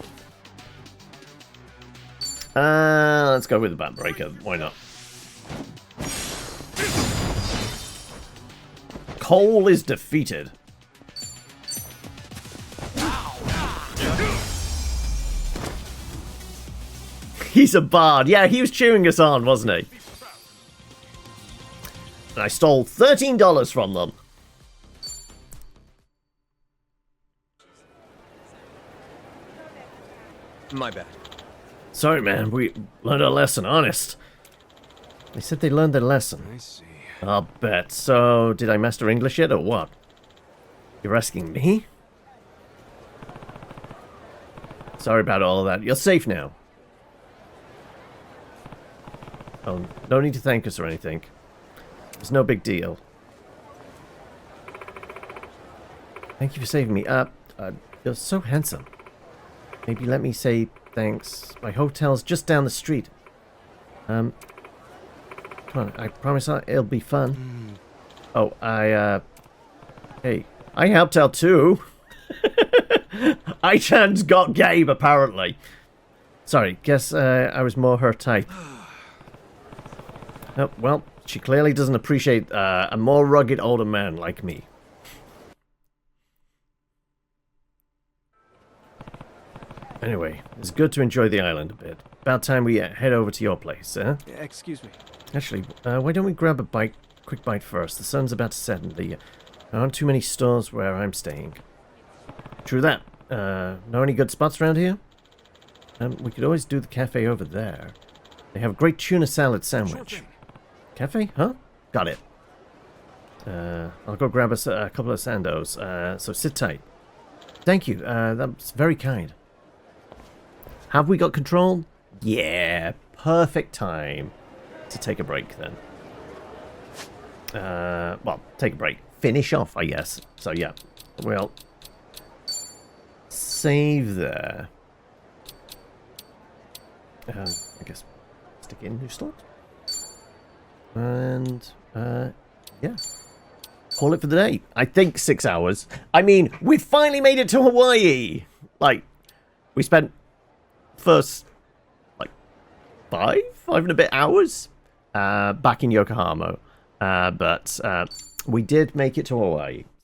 Let's go with the backbreaker. Why not? Cole is defeated. He's a bard. Yeah, he was cheering us on, wasn't he? And I stole $13 from them. My bad. Sorry, man. We learned our lesson, honest. They said they learned their lesson. I see. I'll bet. So, did I master English yet, or what? You're asking me? Sorry about all of that. You're safe now. Oh, no need to thank us or anything. It's no big deal. Thank you for saving me. You're so handsome. Maybe let me say thanks. My hotel's just down the street. Come on, I promise it'll be fun. Oh, hey, I helped out too. Ai-chan's got game, apparently. Sorry, guess I was more her type. Oh, well, she clearly doesn't appreciate a more rugged older man like me. Anyway, it's good to enjoy the island a bit. About time we head over to your place, eh? Excuse me. Actually, why don't we grab a quick bite first? The sun's about to set and there aren't too many stores where I'm staying. True that. Know any good spots around here? We could always do the cafe over there. They have a great tuna salad sandwich. Sure. Cafe? Huh? Got it. I'll go grab us a couple of sandos, so sit tight. Thank you, that's very kind. Have we got control? Yeah, perfect time to take a break then. Well, take a break. Finish off, I guess. So yeah, we'll save there. I guess stick in new slot. And, yeah. Call it for the day. I think 6 hours. I mean, we finally made it to Hawaii! Like, we spent first, like, five and a bit hours back in Yokohama. But we did make it to Hawaii.